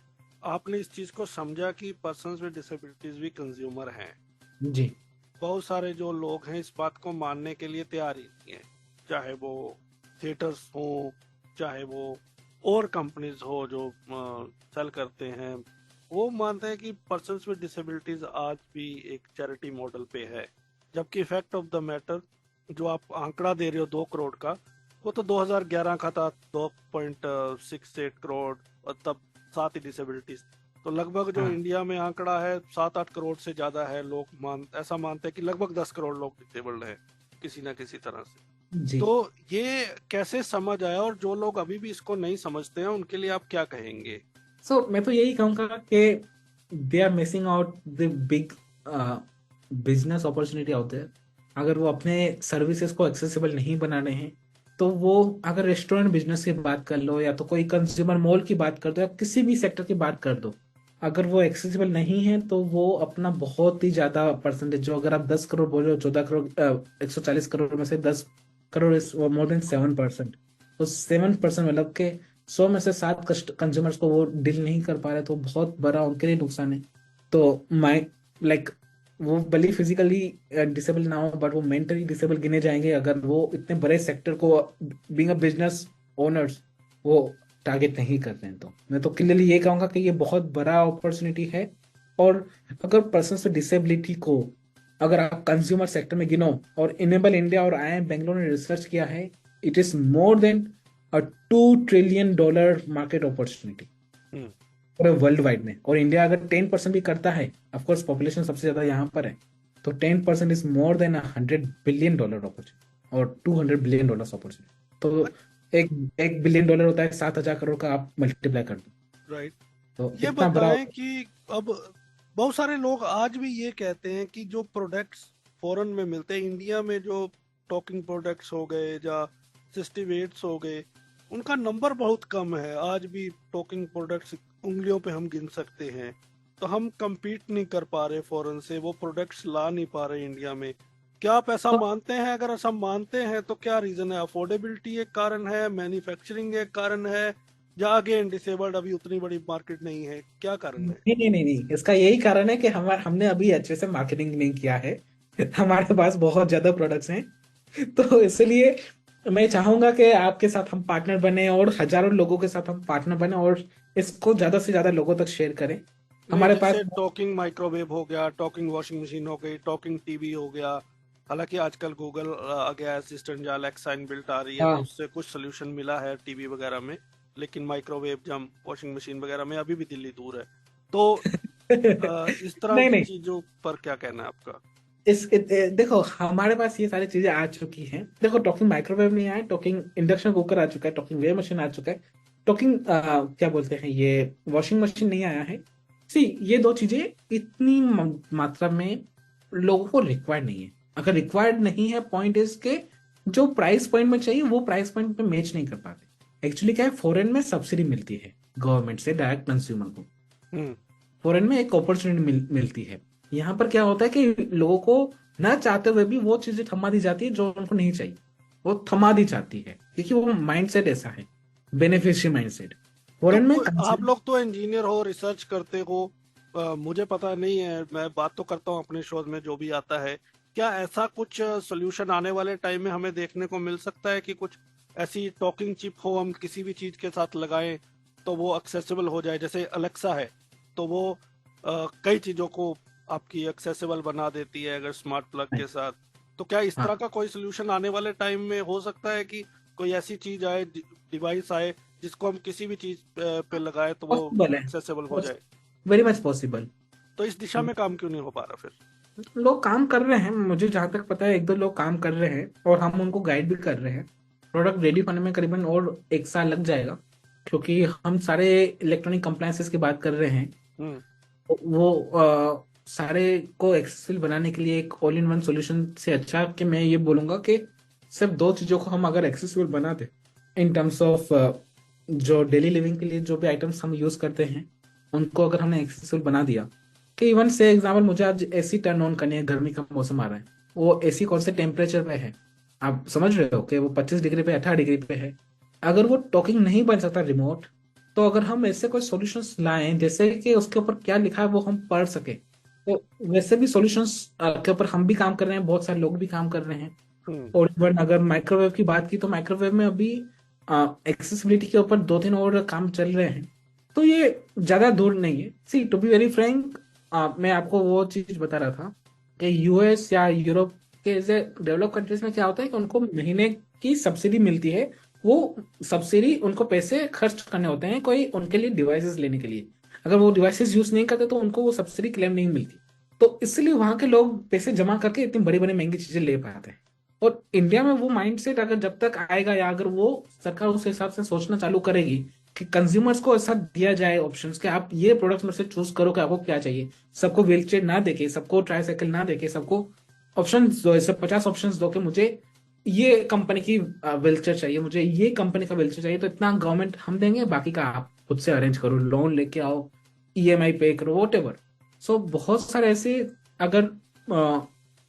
आपने इस चीज को समझा कि पर्सन्स विद डिसेबिलिटीज भी कंज्यूमर हैं। जी। बहुत सारे जो लोग हैं इस बात को मानने के लिए तैयार ही नहीं है, चाहे वो थिएटर्स हो, चाहे वो और कंपनीज हो जो सेल करते हैं। वो मानते हैं कि पर्सन्स विद डिसेबिलिटीज आज भी एक चैरिटी मॉडल पे है, जबकि फैक्ट ऑफ द मैटर जो आप आंकड़ा दे रहे हो 2 करोड़ का, वो तो 2011 का था 2.68 करोड़, और तब 7 ही डिसेबिलिटीज। तो लगभग जो हाँ इंडिया में आंकड़ा है 7-8 करोड़ से ज्यादा है। लोग ऐसा मानते हैं कि लगभग 10 करोड़ लोग डिसेबल्ड हैं किसी ना किसी तरह से। जी। तो ये कैसे समझ आया, और जो लोग अभी भी इसको नहीं समझते हैं उनके लिए आप क्या कहेंगे? मैं तो यही कहूंगा कि they are missing out the big business opportunity out there. अगर वो अपने सर्विसेज को एक्सेसिबल नहीं बना रहे हैं तो वो, अगर रेस्टोरेंट बिजनेस की बात कर लो या तो कोई कंज्यूमर मॉल की बात कर दो या किसी भी सेक्टर की बात कर दो, अगर वो एक्सेसिबल नहीं है तो वो अपना बहुत ही ज्यादा परसेंटेज, जो अगर आप 10 करोड़ बोल रहे हो, 14 करोड़ 140 करोड़ में से 10 करोड़ इज मोर देन 7%। तो 7% मतलब के 100 में से 7 कंज्यूमर्स को वो डील नहीं कर पा रहे, तो बहुत बड़ा उनके लिए नुकसान है। तो माई लाइक वो भले फिजिकली डिसेबल ना हो बट वो मेंटली डिसेबल गिने जाएंगे अगर वो इतने बड़े सेक्टर को बीइंग अ बिजनेस ओनर्स वो टारगेट नहीं कर रहे हैं। तो मैं तो क्लियरली ये कहूंगा कि ये बहुत बड़ा अपॉर्चुनिटी है। और अगर पर्सन से डिसेबिलिटी को अगर आप कंज्यूमर सेक्टर में गिनो, और इनेबल इंडिया और IIM बेंगलोर ने रिसर्च किया है, it is more than a $2 trillion market opportunity hmm. पूरे वर्ल्ड वाइड में। और इंडिया अगर 10% भी करता है, ऑफकोर्स पॉपुलेशन सबसे ज्यादा यहाँ पर है, तो 10% is more then $100 billion opportunity और $200 बिलियन अपॉर्चुनिटी। तो एक $1 बिलियन होता है 7,000 करोड़ का, आप मल्टीप्लाई कर दो। राइट। तो ये इतना बड़ा। बताएं कि अब बहुत सारे लोग आज भी ये कहते हैं कि जो प्रोडक्ट्स फॉरेन में मिलते हैं, इंडिया में जो टॉकिंग प्रोडक्ट्स हो गए या 60 हो गए, उनका नंबर बहुत कम है। आज भी टॉकिंग प्रोडक्ट्स उंगलियों पे हम गिन सकते हैं। तो हम compete नहीं कर पा रहे फॉरेन से, वो प्रोडक्ट्स ला नहीं पा रहे इंडिया में। क्या आप ऐसा तो मानते हैं? अगर ऐसा मानते हैं तो क्या रीजन है? अफोर्डेबिलिटी एक कारण है, मैन्युफैक्चरिंग एक कारण है, या अगेन डिसेबल्ड अभी उतनी बड़ी मार्केट नहीं है? क्या कारण है? नहीं नहीं नहीं नहीं, इसका यही कारण है कि हमने अभी अच्छे से मार्केटिंग नहीं किया है। हमारे पास बहुत ज्यादा प्रोडक्ट्स हैं, तो इसलिए मैं चाहूंगा कि आपके साथ हम पार्टनर बने और हजारों लोगों के साथ हम पार्टनर बने और इसको ज्यादा से ज्यादा लोगों तक शेयर करें। नहीं, हमारे पास। जैसे टॉकिंग माइक्रोवेव हो गया, टॉकिंग वॉशिंग मशीन हो गई, टॉकिंग टीवी हो गया। हालांकि आजकल गूगल आ गया असिस्टेंट, या अलेक्सा इनबिल्ट आ रही है, तो हाँ। उससे कुछ सोल्यूशन मिला है टीवी वगैरह में। लेकिन माइक्रोवेव जम वॉशिंग मशीन वगैरह में अभी भी दिल्ली दूर है। तो इस तरह नहीं की नहीं, चीजों पर क्या कहना है आपका? देखो हमारे पास ये सारी चीजें आ चुकी हैं। देखो टॉकिंग माइक्रोवेव नहीं आया, टॉकिंग इंडक्शन कुकर आ चुका है, टॉकिंग वेव मशीन आ चुका है, टॉकिंग क्या बोलते हैं ये वॉशिंग मशीन नहीं आया है। सी, ये दो चीजें इतनी मात्रा में लोगों को रिक्वायर्ड नहीं है। अगर रिक्वायर्ड नहीं है, पॉइंट इज के जो प्राइस पॉइंट में चाहिए वो प्राइस पॉइंट पे मैच नहीं कर पाते। एक्चुअली क्या है, फॉरेन में सब्सिडी मिलती है गवर्नमेंट से डायरेक्ट कंज्यूमर को। हम्म। फॉरेन में एक अपॉर्चुनिटी मिलती है। यहाँ पर क्या होता है कि लोगों को ना चाहते हुए भी वो चीजें थमा दी जाती है जो उनको नहीं चाहिए, वो थमा दी जाती है क्योंकि वो माइंडसेट ऐसा है, बेनिफिशियल माइंडसेट। तो फॉरेन में आप लोग तो इंजीनियर हो, रिसर्च करते हो, मुझे पता नहीं है, मैं बात तो करता हूँ अपने शोध में जो भी आता है। क्या ऐसा कुछ सोल्यूशन आने वाले टाइम में हमें देखने को मिल सकता है कि कुछ ऐसी टॉकिंग चिप हो, हम किसी भी चीज के साथ लगाएं तो वो एक्सेसिबल हो जाए? जैसे अलेक्सा है, तो वो कई चीजों को आपकी एक्सेसिबल बना देती है अगर स्मार्ट प्लग के साथ। तो क्या इस तरह हाँ, का कोई सोल्यूशन आने वाले टाइम में हो सकता है कि कोई ऐसी चीज आए, डिवाइस आए, जिसको हम किसी भी चीज पे लगाए तो वो पॉसिबल है, एक्सेसिबल हो जाए? Very much possible. तो इस दिशा में काम क्यों नहीं हो पा रहा फिर? लोग काम कर रहे हैं, मुझे जहां तक पता है एक दो लोग काम कर रहे हैं और हम उनको गाइड भी कर रहे हैं। प्रोडक्ट रेडी होने में करीबन और 1 साल लग जाएगा, क्योंकि हम सारे इलेक्ट्रॉनिक कंप्लायंसेस की बात कर रहे हैं। हम्म। वो सारे को एक्सेसिबल बनाने के लिए एक ऑल इन वन सॉल्यूशन से अच्छा कि मैं ये बोलूंगा कि सिर्फ दो चीजों को हम अगर एक्सेसिबल बना दें इन टर्म्स ऑफ जो डेली लिविंग के लिए जो भी आइटम्स हम यूज करते हैं उनको अगर हमने एक्सेसिबल बना दिया कि इवन से एग्जाम्पल मुझे आज एसी टर्न ऑन करनी है, गर्मी का मौसम आ रहा है, वो एसी कौन से टेम्परेचर पे है आप समझ रहे हो कि वो 25 डिग्री पे 18 डिग्री पे है। अगर वो टॉकिंग नहीं बन सकता रिमोट, तो अगर हम ऐसे कोई सॉल्यूशंस लाएं जैसे कि उसके ऊपर क्या लिखा है वो हम पढ़ सके, तो वैसे भी सॉल्यूशंस के ऊपर हम भी काम कर रहे हैं, बहुत सारे लोग भी काम कर रहे हैं। हम्म। और इवन अगर माइक्रोवेव की बात की तो माइक्रोवेव में अभी एक्सेसिबिलिटी के ऊपर 2-3 और काम चल रहे हैं। तो ये ज्यादा दूर नहीं है। सी टू बी वेरी फ्रैंक, मैं आपको वो चीज बता रहा था कि यूएस या यूरोप के जैसे डेवलप कंट्रीज में क्या होता है कि उनको महीने की सब्सिडी मिलती है। वो सब्सिडी उनको पैसे खर्च करने होते हैं कोई उनके लिए डिवाइसेस लेने के लिए। अगर वो डिवाइसेस यूज नहीं करते तो उनको वो सब्सिडी क्लेम नहीं मिलती। तो इसलिए वहां के लोग पैसे जमा करके इतनी बड़ी बड़ी महंगी चीजें ले पाते हैं। और इंडिया में वो माइंडसेट अगर जब तक आएगा या अगर वो सरकार उस हिसाब से सोचना चालू करेगी कि कंज्यूमर्स को ऐसा दिया जाए ऑप्शंस कि आप ये प्रोडक्ट्स में से चूज करो कि आपको क्या चाहिए, सबको व्हील चेयर ना देके, सबको ट्राईसाइकिल ना देके, सबको ऑप्शंस दो, ऐसे 50 ऑप्शंस दो कि मुझे ये कंपनी की व्हील चेयर चाहिए, मुझे ये कंपनी का व्हील चेयर चाहिए, तो इतना गवर्नमेंट हम देंगे, बाकी का आप खुद से अरेंज करो, लोन लेके आओ, ईएमआई पे करो, वॉट एवर। सो बहुत सारे ऐसे अगर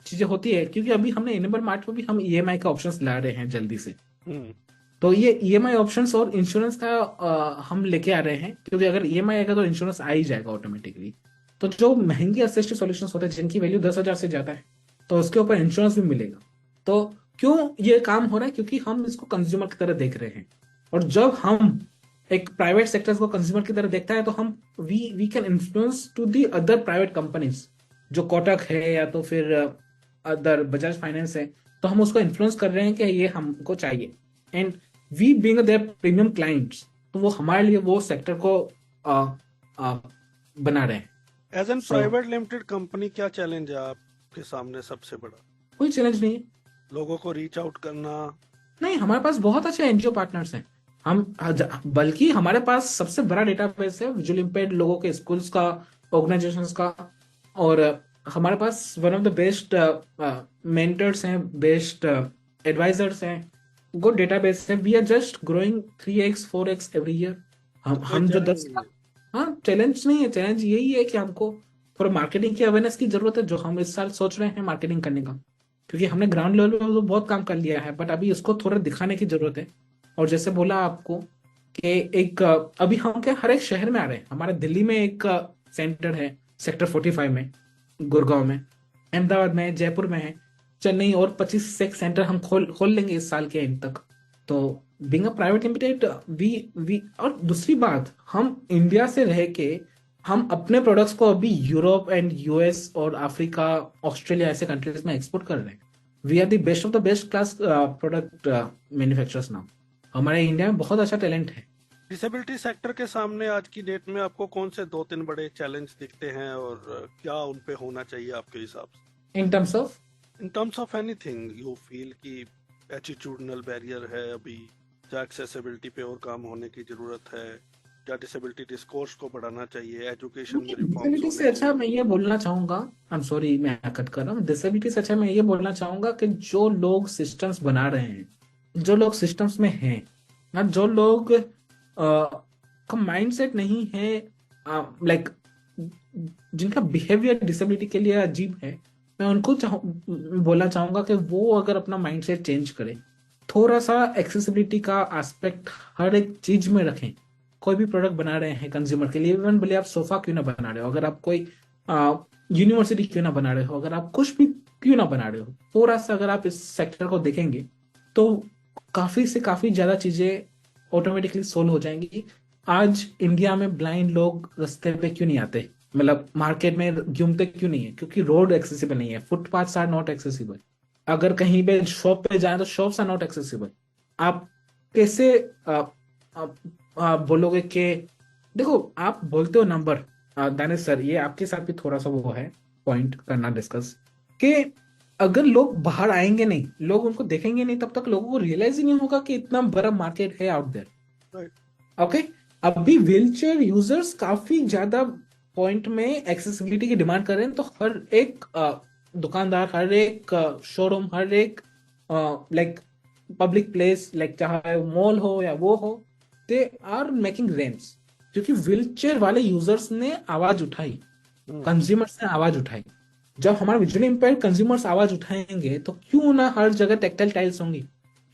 चीजें होती है, क्योंकि अभी हमने इनेबल मार्ट में भी हम ईएमआई का ऑप्शंस ला रहे हैं जल्दी से। हम्म। तो ये ईएमआई ऑप्शंस और इंश्योरेंस का हम लेके आ रहे हैं, क्योंकि अगर ईएमआई आएगा तो इंश्योरेंस आ ही जाएगा ऑटोमेटिकली। तो जो महंगे असिस्टेड सॉल्यूशंस होते हैं जिनकी वैल्यू 10,000 से ज्यादा है, तो उसके ऊपर इंश्योरेंस भी मिलेगा। तो क्यों ये काम हो रहा है? क्योंकि हम इसको कंज्यूमर की तरह देख रहे हैं। और जब हम एक प्राइवेट सेक्टर को कंज्यूमर की तरह देखता है तो हम we can influence to the other private companies, जो कोटक है या तो फिर अदर बजाज फाइनेंस है, तो हम उसको इन्फ्लुएंस कर रहे हैं कि ये हमको चाहिए। And we being their premium clients, तो वो हमारे लिए वो सेक्टर को आ, आ, बना रहे हैं। As an so private limited company, क्या चैलेंज है आपके सामने सबसे बड़ा? कोई चैलेंज नहीं है। लोगों को रीच आउट करना? नहीं, हमारे पास बहुत अच्छे एनजीओ पार्टनर्स हैं। बल्कि हमारे पास सबसे बड़ा डेटाबेस है विजुअल इम्पेयर्ड लोगों के, स्कूल्स का, ऑर्गेनाइजेशंस का। और हमारे पास one of the best mentors हैं, बेस्ट एडवाइजर्स हैं, गुड डेटाबेस है। We are just growing 3x 4x every year. तो कोई हम जो चैलेंज 10 नहीं का, है? हाँ चैलेंज नहीं है, चैलेंज यही है कि हमको थोड़ा मार्केटिंग की अवेयरनेस की जरूरत है, जो हम इस साल सोच रहे हैं मार्केटिंग करने का। क्योंकि हमने ग्राउंड लेवल पे तो बहुत काम कर लिया है, बट अभी इसको थोड़ा दिखाने की जरूरत है। और जैसे बोला आपको कि एक अभी हम क्या हर एक शहर में आ रहे हैं। हमारे दिल्ली में एक सेंटर है सेक्टर 45 में, गुड़गांव में, अहमदाबाद में, जयपुर में है, चेन्नई, और 25 से सेंटर हम खोल लेंगे इस साल के एंड तक। तो being a private limited, we और दूसरी बात, हम इंडिया से रह के हम अपने प्रोडक्ट्स को अभी यूरोप एंड यूएस और अफ्रीका, ऑस्ट्रेलिया ऐसे कंट्रीज में एक्सपोर्ट कर रहे हैं। We are the best of the best class product manufacturers now. हमारे इंडिया में बहुत अच्छा टैलेंट है। डिसेबिलिटी सेक्टर के सामने आज की डेट में आपको कौन से दो तीन बड़े चैलेंज दिखते हैं, और क्या उन पे होना चाहिए आपके हिसाब से? In terms of in terms of anything you feel कि एटीट्यूडनल बैरियर है अभी, क्या एक्सेसिबिलिटी पे और काम होने की जरूरत है, क्या डिसेबिलिटी डिस्कोर्स को बढ़ाना चाहिए, एजुकेशन में रिफॉर्म्स डिसेबिलिटी होने से अच्छा मैं चाहिए? ये बोलना चाहूंगा, आई एम सॉरी मैं कट कर रहा हूँ, डिसेबिलिटी से अच्छा मैं ये बोलना चाहूंगा कि जो लोग सिस्टम्स बना रहे हैं, जो लोग सिस्टम्स में हैं, ना जो लोग का माइंडसेट नहीं है, लाइक जिनका बिहेवियर डिसेबिलिटी के लिए अजीब है, मैं उनको बोलना चाहूंगा कि वो अगर अपना माइंडसेट चेंज करें, थोड़ा सा एक्सेसिबिलिटी का एस्पेक्ट हर एक चीज में रखें, कोई भी प्रोडक्ट बना रहे हैं कंज्यूमर के लिए, इवन भले आप सोफा क्यों ना बना रहे हो, अगर आप कोई यूनिवर्सिटी क्यों ना बना रहे हो, अगर आप कुछ भी क्यों ना बना रहे हो, थोड़ा सा अगर आप इस सेक्टर को देखेंगे तो काफी से काफी ज्यादा चीजें ऑटोमेटिकली सोल्व हो जाएंगी। आज इंडिया में ब्लाइंड लोग रास्ते पे क्यों नहीं आते, मतलब मार्केट में घूमते क्यों नहीं है? क्योंकि रोड एक्सेसिबल नहीं है, फुटपाथ आर नॉट एक्सेसिबल। अगर कहीं पे शॉप पे जाए तो शॉप्स आर नॉट एक्सेसिबल। आप कैसे बोलोगे कि देखो, आप बोलते हो नंबर, दानिश सर ये आपके साथ भी थोड़ा सा वो है पॉइंट करना डिस्कस, कि अगर लोग बाहर आएंगे नहीं, लोग उनको देखेंगे नहीं, तब तक लोगों को रियलाइज ही नहीं होगा कि इतना बड़ा मार्केट है आउट देयर। राइट। ओके, अभी व्हीलचेयर यूजर्स काफी ज्यादा पॉइंट में एक्सेसिबिलिटी की डिमांड कर रहे हैं, तो हर एक दुकानदार, हर एक शोरूम, हर एक लाइक पब्लिक प्लेस, लाइक चाहे मॉल हो या वो हो, दे आर मेकिंग रैम्प्स, क्योंकि व्हीलचेयर वाले यूजर्स ने आवाज उठाई, कंज्यूमर्स ने आवाज उठाई। जब हमारे विजुअली इंपेयर्ड कंज्यूमर्स आवाज उठाएंगे तो क्यों ना हर जगह टेक्टाइल टाइल्स होंगी,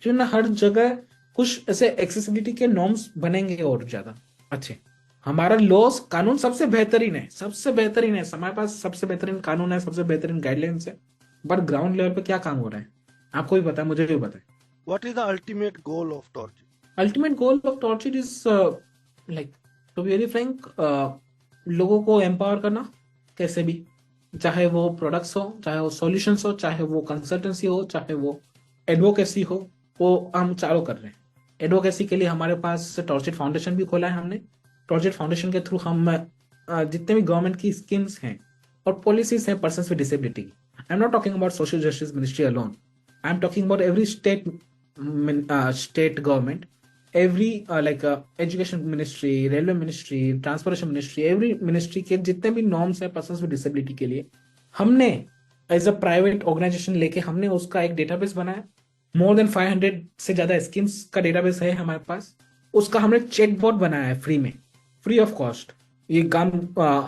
क्यों ना हर जगह कुछ ऐसे एक्सेसिबिलिटी के नॉर्म्स बनेंगे और ज्यादा अच्छे। हमारा लॉस कानून सबसे बेहतरीन है, सबसे बेहतरीन है, हमारे पास सबसे बेहतरीन कानून है, सबसे बेहतरीन गाइडलाइंस है, बट ग्राउंड लेवल पे क्या काम हो रहा है आपको भी पता है, मुझे भी पता है। What is the ultimate goal of Torch? Ultimate goal of Torch is like, to be very frank, लोगों को एम्पावर करना कैसे भी, चाहे वो प्रोडक्ट्स हो, चाहे वो सॉल्यूशंस हो, चाहे वो कंसल्टेंसी हो, चाहे वो एडवोकेसी हो, वो हम चालू कर रहे हैं। एडवोकेसी के लिए हमारे पास टॉर्चर फाउंडेशन भी खोला है हमने। टॉर्चर फाउंडेशन के थ्रू हम जितने भी गवर्नमेंट की स्कीम्स हैं और पॉलिसीज हैं persons with disability, I am not talking about social justice ministry alone, I am talking about every state government, every like education ministry, railway ministry, transportation ministry, every ministry के जितने भी norms हैं persons with disability के लिए, हमने as a private organisation लेके हमने उसका एक डेटाबेस बनाया। मोर देन 500 से ज्यादा स्कीम्स का डेटाबेस है हमारे पास। उसका हमने चैटबॉट बनाया है फ्री में, फ्री ऑफ कॉस्ट। ये काम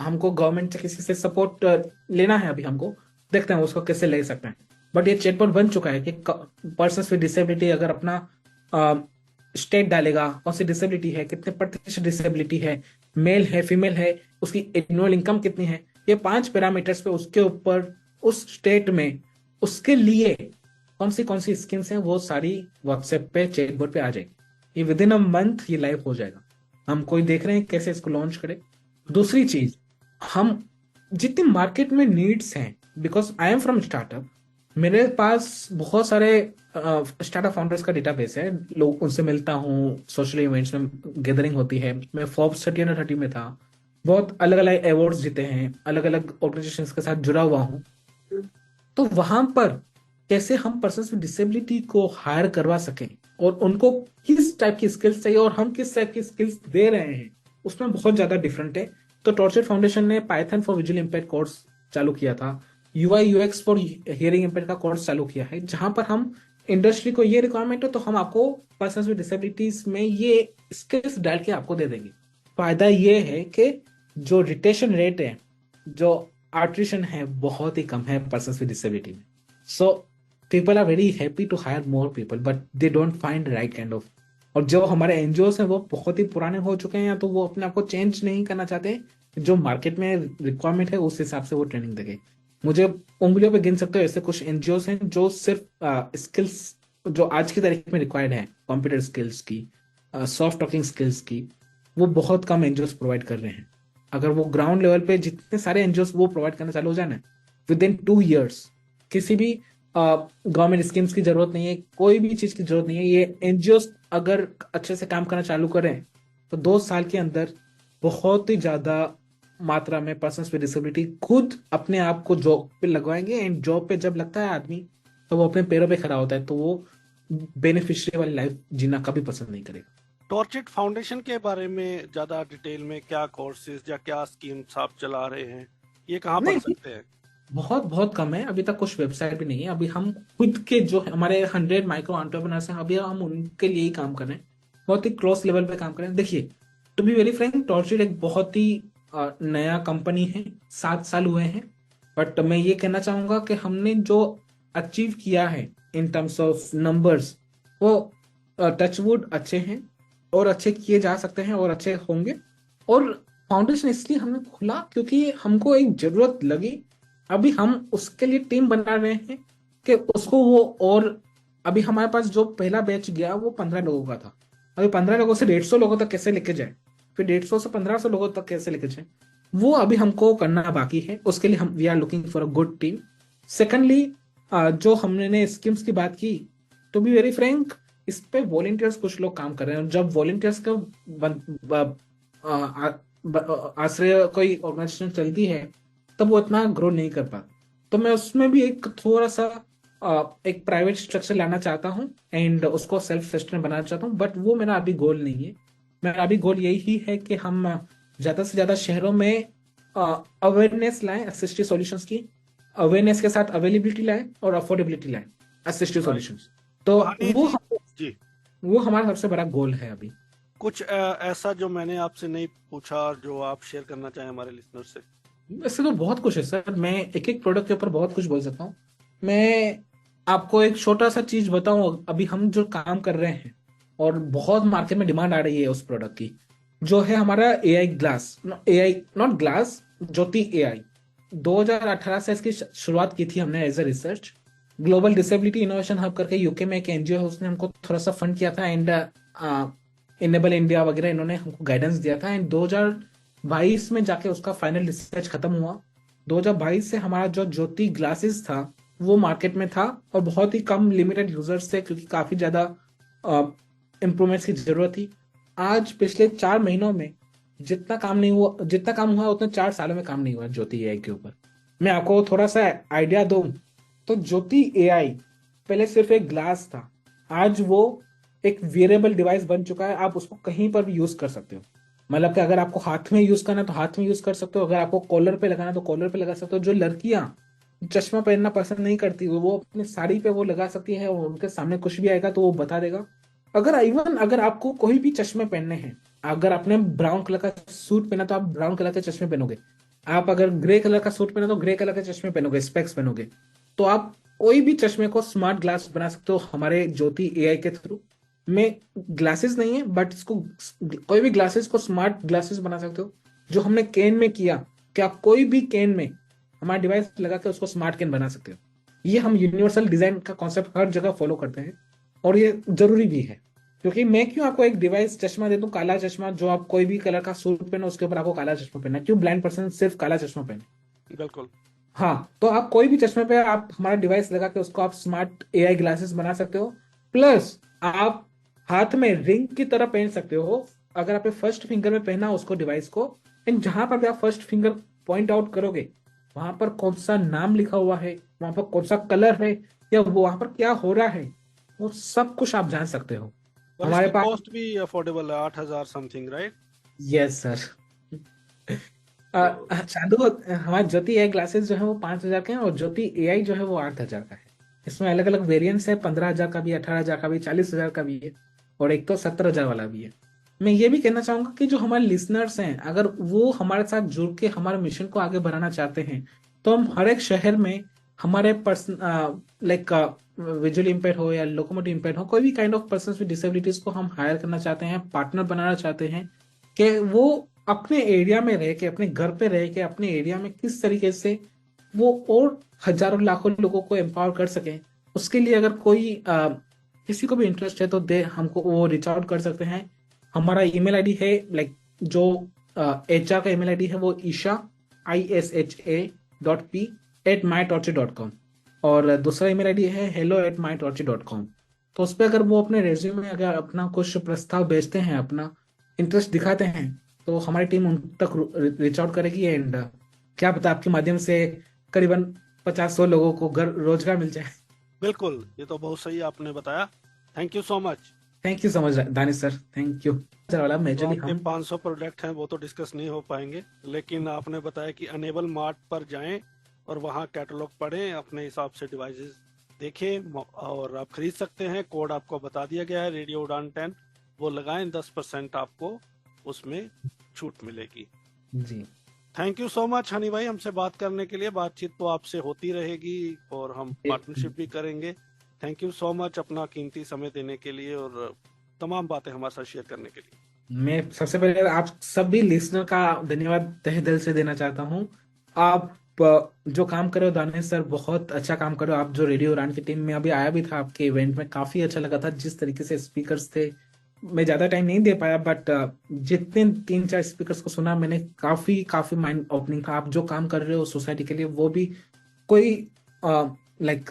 हमको गवर्नमेंट से किसी से सपोर्ट लेना है, अभी हमको देखते हैं उसको कैसे ले सकते हैं, बट ये चैटबॉट बन चुका है कि पर्सन विद डिसेबिलिटी अगर अपना स्टेट डालेगा, कौन सी डिसेबिलिटी है, कितने प्रतिशत डिसेबिलिटी है, मेल है, फीमेल है, उसकी एनुअल इनकम कितनी है, ये 5 पैरामीटर्स पे उसके ऊपर उस स्टेट में उसके लिए कौन सी स्कीम्स हैं, वो सारी व्हाट्सएप पे चैटबॉट पे आ जाएगी। ये विद इन अ मंथ ये लाइव हो जाएगा। हम कोई देख रहे हैं कैसे इसको लॉन्च करें। दूसरी चीज, हम जितनी मार्केट में नीड्स हैं, because I am from startup, मेरे पास बहुत सारे स्टार्टअप फाउंडर्स का डेटाबेस है, लोग उनसे मिलता हूँ, सोशल इवेंट्स में गैदरिंग होती है, मैं फोर्ब्स 30 अंडर 30 में था, बहुत अलग अलग अवार्ड्स जीते हैं, अलग अलग ऑर्गेनाइजेशंस के साथ जुड़ा हुआ हूँ। तो वहां पर कैसे हम पर्सन विद डिसेबिलिटी को हायर करवा सकें और उनको किस टाइप की स्किल्स चाहिए और हम किस टाइप की स्किल्स दे रहे हैं, उसमें बहुत ज्यादा डिफरेंट है। तो टॉर्चर फाउंडेशन ने Python for visual impaired course चालू किया था, UI UX for hearing impaired का कोर्स चालू किया है, जहां पर हम इंडस्ट्री को ये रिक्वायरमेंट हो तो हम आपको पर्सन विद डिसेबिलिटीज में ये स्किल्स डाल के आपको दे देंगे। फायदा ये है कि जो रिटेशन रेट है, जो आर्ट्रिशन है, बहुत ही कम है पर्सन विद डिसेबिलिटी में। So people are very happy to hire more people, but they don't find right kind of. और जो हमारे एनजीओस हैं वो बहुत ही पुराने हो चुके हैं, या तो वो अपने आप को चेंज नहीं करना चाहते, जो मार्केट में रिक्वायरमेंट है उस हिसाब से वो ट्रेनिंग देंगे। मुझे उंगलियों पे गिन सकते हो ऐसे कुछ एनजीओस हैं जो सिर्फ स्किल्स जो आज की तारीख में रिक्वायर्ड है, कंप्यूटर स्किल्स की, सॉफ्ट टॉकिंग स्किल्स की, वो बहुत कम एनजीओस प्रोवाइड कर रहे हैं। अगर वो ग्राउंड लेवल पे जितने सारे एनजीओस वो प्रोवाइड करना चालू हो जाए ना, विद इन 2 years किसी भी गवर्नमेंट स्कीम्स की जरूरत नहीं है, कोई भी चीज की जरूरत नहीं है। ये एनजीओस अगर अच्छे से काम करना चालू करें तो 2 साल के अंदर बहुत ही ज्यादा मात्रा में पर्सन विद डिसेबिलिटी खुद अपने आप को जॉब पे लगवाएंगे। एंड जॉब पे जब लगता है आदमी तो वो अपने पैरों पे खड़ा होता है, तो वो बेनिफिशियरी वाली लाइफ जीना कभी पसंद नहीं करेगा। टॉर्चेट फाउंडेशन के बारे में ज्यादा डिटेल में क्या कोर्सेज या क्या स्कीम्स आप चला रहे हैं, ये कहाँ पढ़ नहीं, सकते हैं? बहुत बहुत कम है, अभी तक कुछ वेबसाइट भी नहीं है। अभी हम खुद के जो हमारे 100 माइक्रो एंटरप्रेन्योर्स हैं, अभी हम उनके लिए ही काम कर रहे हैं, बहुत ही क्लोज लेवल पे काम कर रहे हैं। देखिए, to be very frank, Torch एक बहुत ही नया कंपनी है, 7 साल हुए हैं, बट मैं ये कहना चाहूंगा कि हमने जो अचीव किया है इन टर्म्स ऑफ नंबर्स, वो टचवुड अच्छे हैं। और अच्छे किए जा सकते हैं और अच्छे होंगे। और फाउंडेशन इसलिए हमने खोला क्योंकि हमको एक जरूरत लगी। अभी हम उसके लिए टीम बना रहे हैं कि उसको वो और अभी हमारे पास जो पहला बैच गया वो 15 लोगों का था। अभी 15 लोगों से 150 लोगों तक कैसे लेके जाए, फिर 150 से 1500 लोगों तक कैसे लेके जाए, वो अभी हमको करना बाकी है। उसके लिए हम we are looking for a good team. Secondly, जो हमने स्कीम्स की बात की, टू बी वेरी फ्रैंक, इस पे वॉलेंटियर्स कुछ लोग काम कर रहे हैं। जब वॉलेंटियर्स का आश्रय कोई ऑर्गेनाइजेशन चलती है तब वो इतना ग्रो नहीं कर पाता। तो मैं उसमें भी एक थोड़ा सा एक प्राइवेट स्ट्रक्चर लाना चाहता हूँ एंड उसको सेल्फ सस्टेन बनाना चाहता हूँ, बट वो मेरा अभी गोल नहीं है। मेरा अभी गोल यही है कि हम ज्यादा से ज्यादा शहरों में अवेयरनेस लाएं असिस्टिव सॉल्यूशंस की, अवेयरनेस के साथ अवेलेबिलिटी लाएं और अफोर्डेबिलिटी लाएं असिस्टिव राइट। सॉल्यूशंस। तो हनी वो जी। जी। वो हमारा सबसे बड़ा गोल है अभी। कुछ ऐसा जो मैंने आपसे नहीं पूछा और जो आप शेयर करना चाहें हमारे लिसनर से। वैसे तो बहुत कुछ है सर, मैं एक एक प्रोडक्ट के ऊपर बहुत कुछ बोल सकता हूँ। मैं आपको एक छोटा सा चीज बताऊं, अभी हम जो काम कर रहे हैं और बहुत मार्केट में डिमांड आ रही है उस प्रोडक्ट की, जो है हमारा AI glass, AI not glass, Jyoti AI. 2018 से इसकी शुरुआत की थी हमने as a research. Global disability innovation hub करके यूके में एक एनजीओ है, उसने हमको थोड़ा सा फंड किया था एंड इनेबल इंडिया वगैरह इन्होंने हमको गाइडेंस दिया था। एंड 2022 में जाके उसका फाइनल रिसर्च खत्म हुआ। 2022 से हमारा जो ज्योति ग्लासेस था वो मार्केट में था और बहुत ही कम लिमिटेड यूजर्स थे क्योंकि काफी ज्यादा इम्प्रूवमेंट्स की जरूरत थी। आज पिछले 4 महीनों में जितना काम नहीं हुआ, जितना काम हुआ उतना 4 सालों में काम नहीं हुआ ज्योति एआई के ऊपर। मैं आपको थोड़ा सा आइडिया दूं तो ज्योति एआई पहले सिर्फ एक ग्लास था, आज वो एक वेरेबल डिवाइस बन चुका है। आप उसको कहीं पर भी यूज कर सकते हो। मतलब कि अगर आपको हाथ में यूज करना है तो हाथ में यूज कर सकते हो, अगर आपको कॉलर पे लगाना है तो कॉलर पे लगा सकते हो। जो लड़कियां चश्मा पहनना पसंद नहीं करती वो अपनी साड़ी पे वो लगा सकती है और उनके सामने कुछ भी आएगा तो वो बता देगा। अगर इवन अगर आपको कोई भी चश्मे पहनने हैं, अगर आपने ब्राउन कलर का सूट पहना तो आप ब्राउन कलर के चश्मे पहनोगे, आप अगर ग्रे कलर का सूट पहना तो ग्रे कलर के चश्मे पहनोगे, स्पेक्स पहनोगे। तो आप कोई भी चश्मे को स्मार्ट ग्लास बना सकते हो हमारे ज्योति एआई के थ्रू। में ग्लासेस नहीं है बट इसको कोई भी ग्लासेस को स्मार्ट ग्लासेस बना सकते हो। जो हमने कैन में किया कि आप कोई भी कैन में हमारा डिवाइस लगा के उसको स्मार्ट कैन बना सकते हो। ये हम यूनिवर्सल डिजाइन का कॉन्सेप्ट हर जगह फॉलो करते हैं और ये जरूरी भी है। क्योंकि मैं क्यों आपको एक डिवाइस चश्मा दे दूं, काला चश्मा, जो आप कोई भी कलर का सूट पहनो उसके ऊपर आपको काला चश्मा पहनना है, क्यों ब्लाइंड पर्सन सिर्फ काला चश्मा पहने। बिल्कुल। हाँ, तो आप कोई भी चश्मे पे आप हमारा डिवाइस लगा के उसको आप स्मार्ट एआई ग्लासेस बना सकते हो। प्लस आप हाथ में रिंग की तरह पहन सकते हो। अगर आपने फर्स्ट फिंगर में पहना उसको डिवाइस को, एंड जहां पर भी आप फर्स्ट फिंगर पॉइंट आउट करोगे वहां पर कौन सा नाम लिखा हुआ है, वहां पर कौन सा कलर है, या वहां पर क्या हो रहा है, वो सब कुछ आप जान सकते हो। और हमारे इसकी पास, कॉस्ट भी अफोर्डेबल है, 8,000 समथिंग, राइट? Yes sir. तो चांदू, हमारे ज्योति एआई ग्लासेस जो है वो 5,000 के हैं और ज्योति एआई जो है वो 8,000 का है। इसमें अलग अलग वेरिएंट्स है, 15,000 का भी, 18,000 का भी, 40,000 का भी है और एक तो 70,000 वाला भी है। मैं ये भी कहना चाहूंगा कि जो हमारे लिसनर्स हैं अगर वो हमारे साथ जुड़ के हमारे मिशन को आगे बढ़ाना चाहते हैं तो हम हर एक शहर में हमारे पर्सन लाइक विजुअल इम्पेयर हो या लोकोमोटिव इम्पेयर हो, कोई भी kind of person with disabilities को हम हायर करना चाहते हैं, पार्टनर बनाना चाहते हैं कि वो अपने एरिया में रह के, अपने घर पे रह के, अपने एरिया में किस तरीके से वो और हजारों लाखों लोगों को एम्पावर कर सके। उसके लिए अगर कोई किसी को भी इंटरेस्ट है तो दे हमको वो रीच आउट कर सकते हैं। हमारा ईमेल आईडी है लाइक जो एचआर का ईमेल आईडी है वो isha.p@mytorch.com और दूसरा ईमेल आईडी है hello@mytorch.com। तो उस पर अगर वो अपने रेज्यूमे में अगर अपना कुछ प्रस्ताव भेजते हैं, अपना इंटरेस्ट दिखाते हैं, तो हमारी टीम उन तक रीच आउट करेगी एंड क्या पता आपके माध्यम से करीबन 50-100 लोगों को रोजगार मिल जाए। बिल्कुल, ये तो बहुत सही आपने बताया। Thank you so much. Thank you so much Danish sir, thank you. वाला तो मेजरली आपके हम 500 प्रोडक्ट हैं वो तो डिस्कस नहीं हो पाएंगे, लेकिन आपने बताया कि अनेबल मार्ट पर जाएं और वहां कैटलॉग पढ़ें, अपने हिसाब से डिवाइसेस देखें और आप खरीद सकते हैं। कोड आपको बता दिया गया है, रेडियो उड़ान 10, वो लगाएं, 10% आपको उसमें छूट मिलेगी। जी, thank you so much Honey भाई, हमसे बात करने के लिए। बातचीत तो आपसे होती रहेगी और हम पार्टनरशिप भी करेंगे। थैंक यू सो मच अपना कीमती समय देने के लिए और तमाम बातें हमारे साथ शेयर करने के लिए। मैं सबसे पहले आप सभी लिसनर का धन्यवाद तहे दिल से देना चाहता हूँ। आप जो काम कर रहे हो दानिश सर, बहुत अच्छा काम कर रहे हो। आप जो रेडियो उड़ान की टीम में, अभी आया भी था आपके इवेंट में, काफी अच्छा लगा था जिस तरीके से स्पीकर्स थे। मैं ज्यादा टाइम नहीं दे पाया, बट जितने 3-4 स्पीकर्स को सुना मैंने, काफी काफी माइंड ओपनिंग था। आप जो काम कर रहे हो सोसाइटी के लिए, वो भी कोई लाइक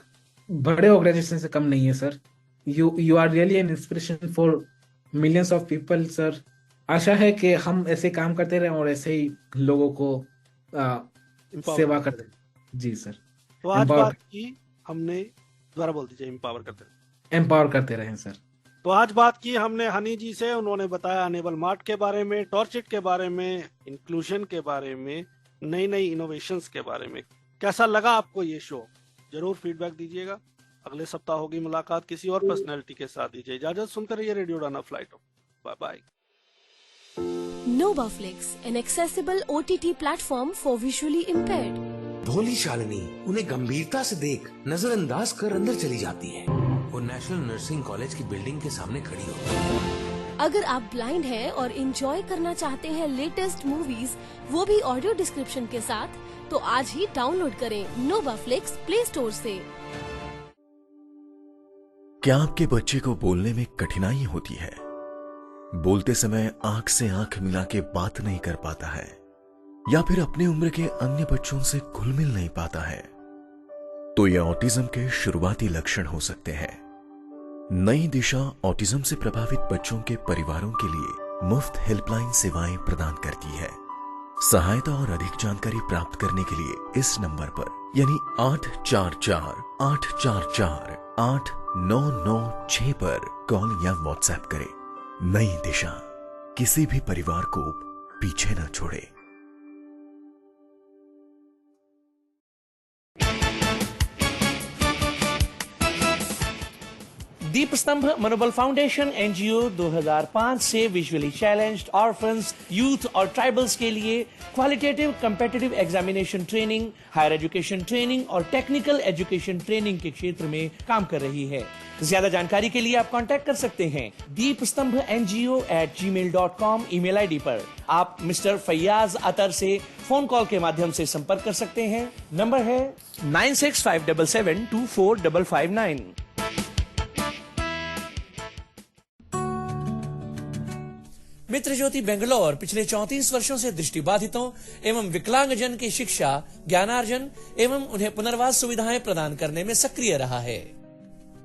बड़े ऑर्गेनाइजेशन से कम नहीं है sir. You are really an inspiration for millions of people sir. आशा है कि हम ऐसे काम करते रहें और ऐसे ही लोगों को सेवा करते रहें। जी सर। तो आज Empower- बात की हमने, दोबारा बोल दीजिए, एम्पावर करते हैं। एम्पावर करते रहें सर। तो आज बात की हमने हनी जी से, उन्होंने बताया अनेबल मार्ट के बारे में, टॉर्चिट के बारे में, इंक्लूजन के बारे में, नई नई इनोवेशंस के बारे में। कैसा लगा आपको ये शो? जरूर फीडबैक दीजिएगा। अगले सप्ताह होगी मुलाकात किसी और पर्सनैलिटी के साथ। दीजिए इजाजत, सुनते रहिए radio Udaan flight off. Bye bye. NovaFlix, an accessible OTT platform for visually impaired. भोली शालिनी उन्हें गंभीरता से देख नजरअंदाज कर अंदर चली जाती है। वो नेशनल नर्सिंग कॉलेज की बिल्डिंग के सामने खड़ी होती है। अगर आप ब्लाइंड हैं और एंजॉय करना चाहते हैं लेटेस्ट मूवीज, वो भी ऑडियो डिस्क्रिप्शन के साथ, तो आज ही डाउनलोड करें NovaFlix प्ले स्टोर से। क्या आपके बच्चे को बोलने में कठिनाई होती है? बोलते समय आंख से आंख मिला के बात नहीं कर पाता है, या फिर अपनी उम्र के अन्य बच्चों से घुल मिल नहीं पाता है? तो यह ऑटिज्म के शुरुआती लक्षण हो सकते हैं। नई दिशा ऑटिज्म से प्रभावित बच्चों के परिवारों के लिए मुफ्त हेल्पलाइन सेवाएं प्रदान करती है। सहायता और अधिक जानकारी प्राप्त करने के लिए इस नंबर पर यानी 844-844-8996 पर कॉल या व्हाट्सएप करें। नई दिशा किसी भी परिवार को पीछे न छोड़े। दीप स्तंभ मनोबल फाउंडेशन एनजीओ 2005 से विजुअली चैलेंज्ड ऑर्फन्स, यूथ और ट्राइबल्स के लिए qualitative competitive examination training, higher education training और टेक्निकल एजुकेशन ट्रेनिंग के क्षेत्र में काम कर रही है। ज्यादा जानकारी के लिए आप कांटेक्ट कर सकते हैं deepstambhngo@gmail.com ईमेल आईडी पर। आप मिस्टर फैयाज अतर से फोन कॉल के माध्यम से संपर्क कर सकते हैं। नंबर है 9657724559। मित्र ज्योति बेंगलोर पिछले 34 वर्षों से दृष्टिबाधितों एवं विकलांगजन की शिक्षा, ज्ञानार्जन एवं उन्हें पुनर्वास सुविधाएं प्रदान करने में सक्रिय रहा है।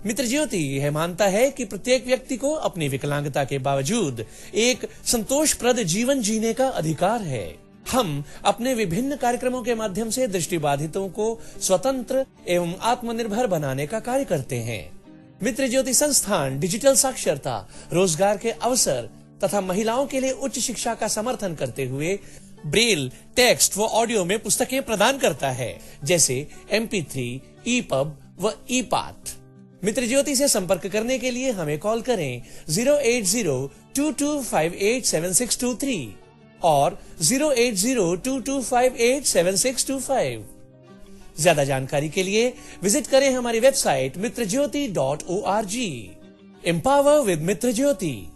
मित्र ज्योति यह मानता है कि प्रत्येक व्यक्ति को अपनी विकलांगता के बावजूद एक संतोषप्रद जीवन जीने का अधिकार है। हम अपने विभिन्न कार्यक्रमों के माध्यम से दृष्टिबाधितों को स्वतंत्र एवं आत्मनिर्भर बनाने का कार्य करते हैं। मित्र ज्योति संस्थान डिजिटल साक्षरता, रोजगार के अवसर तथा महिलाओं के लिए उच्च शिक्षा का समर्थन करते हुए ब्रेल, टेक्स्ट व ऑडियो में पुस्तकें प्रदान करता है, जैसे MP3, EPUB व EPAT। मित्र ज्योति से संपर्क करने के लिए हमें कॉल करें 08022587623 और 08022587625। ज्यादा जानकारी के लिए विजिट करें हमारी website mitrajyoti.org। Empower with Mitra Jyoti.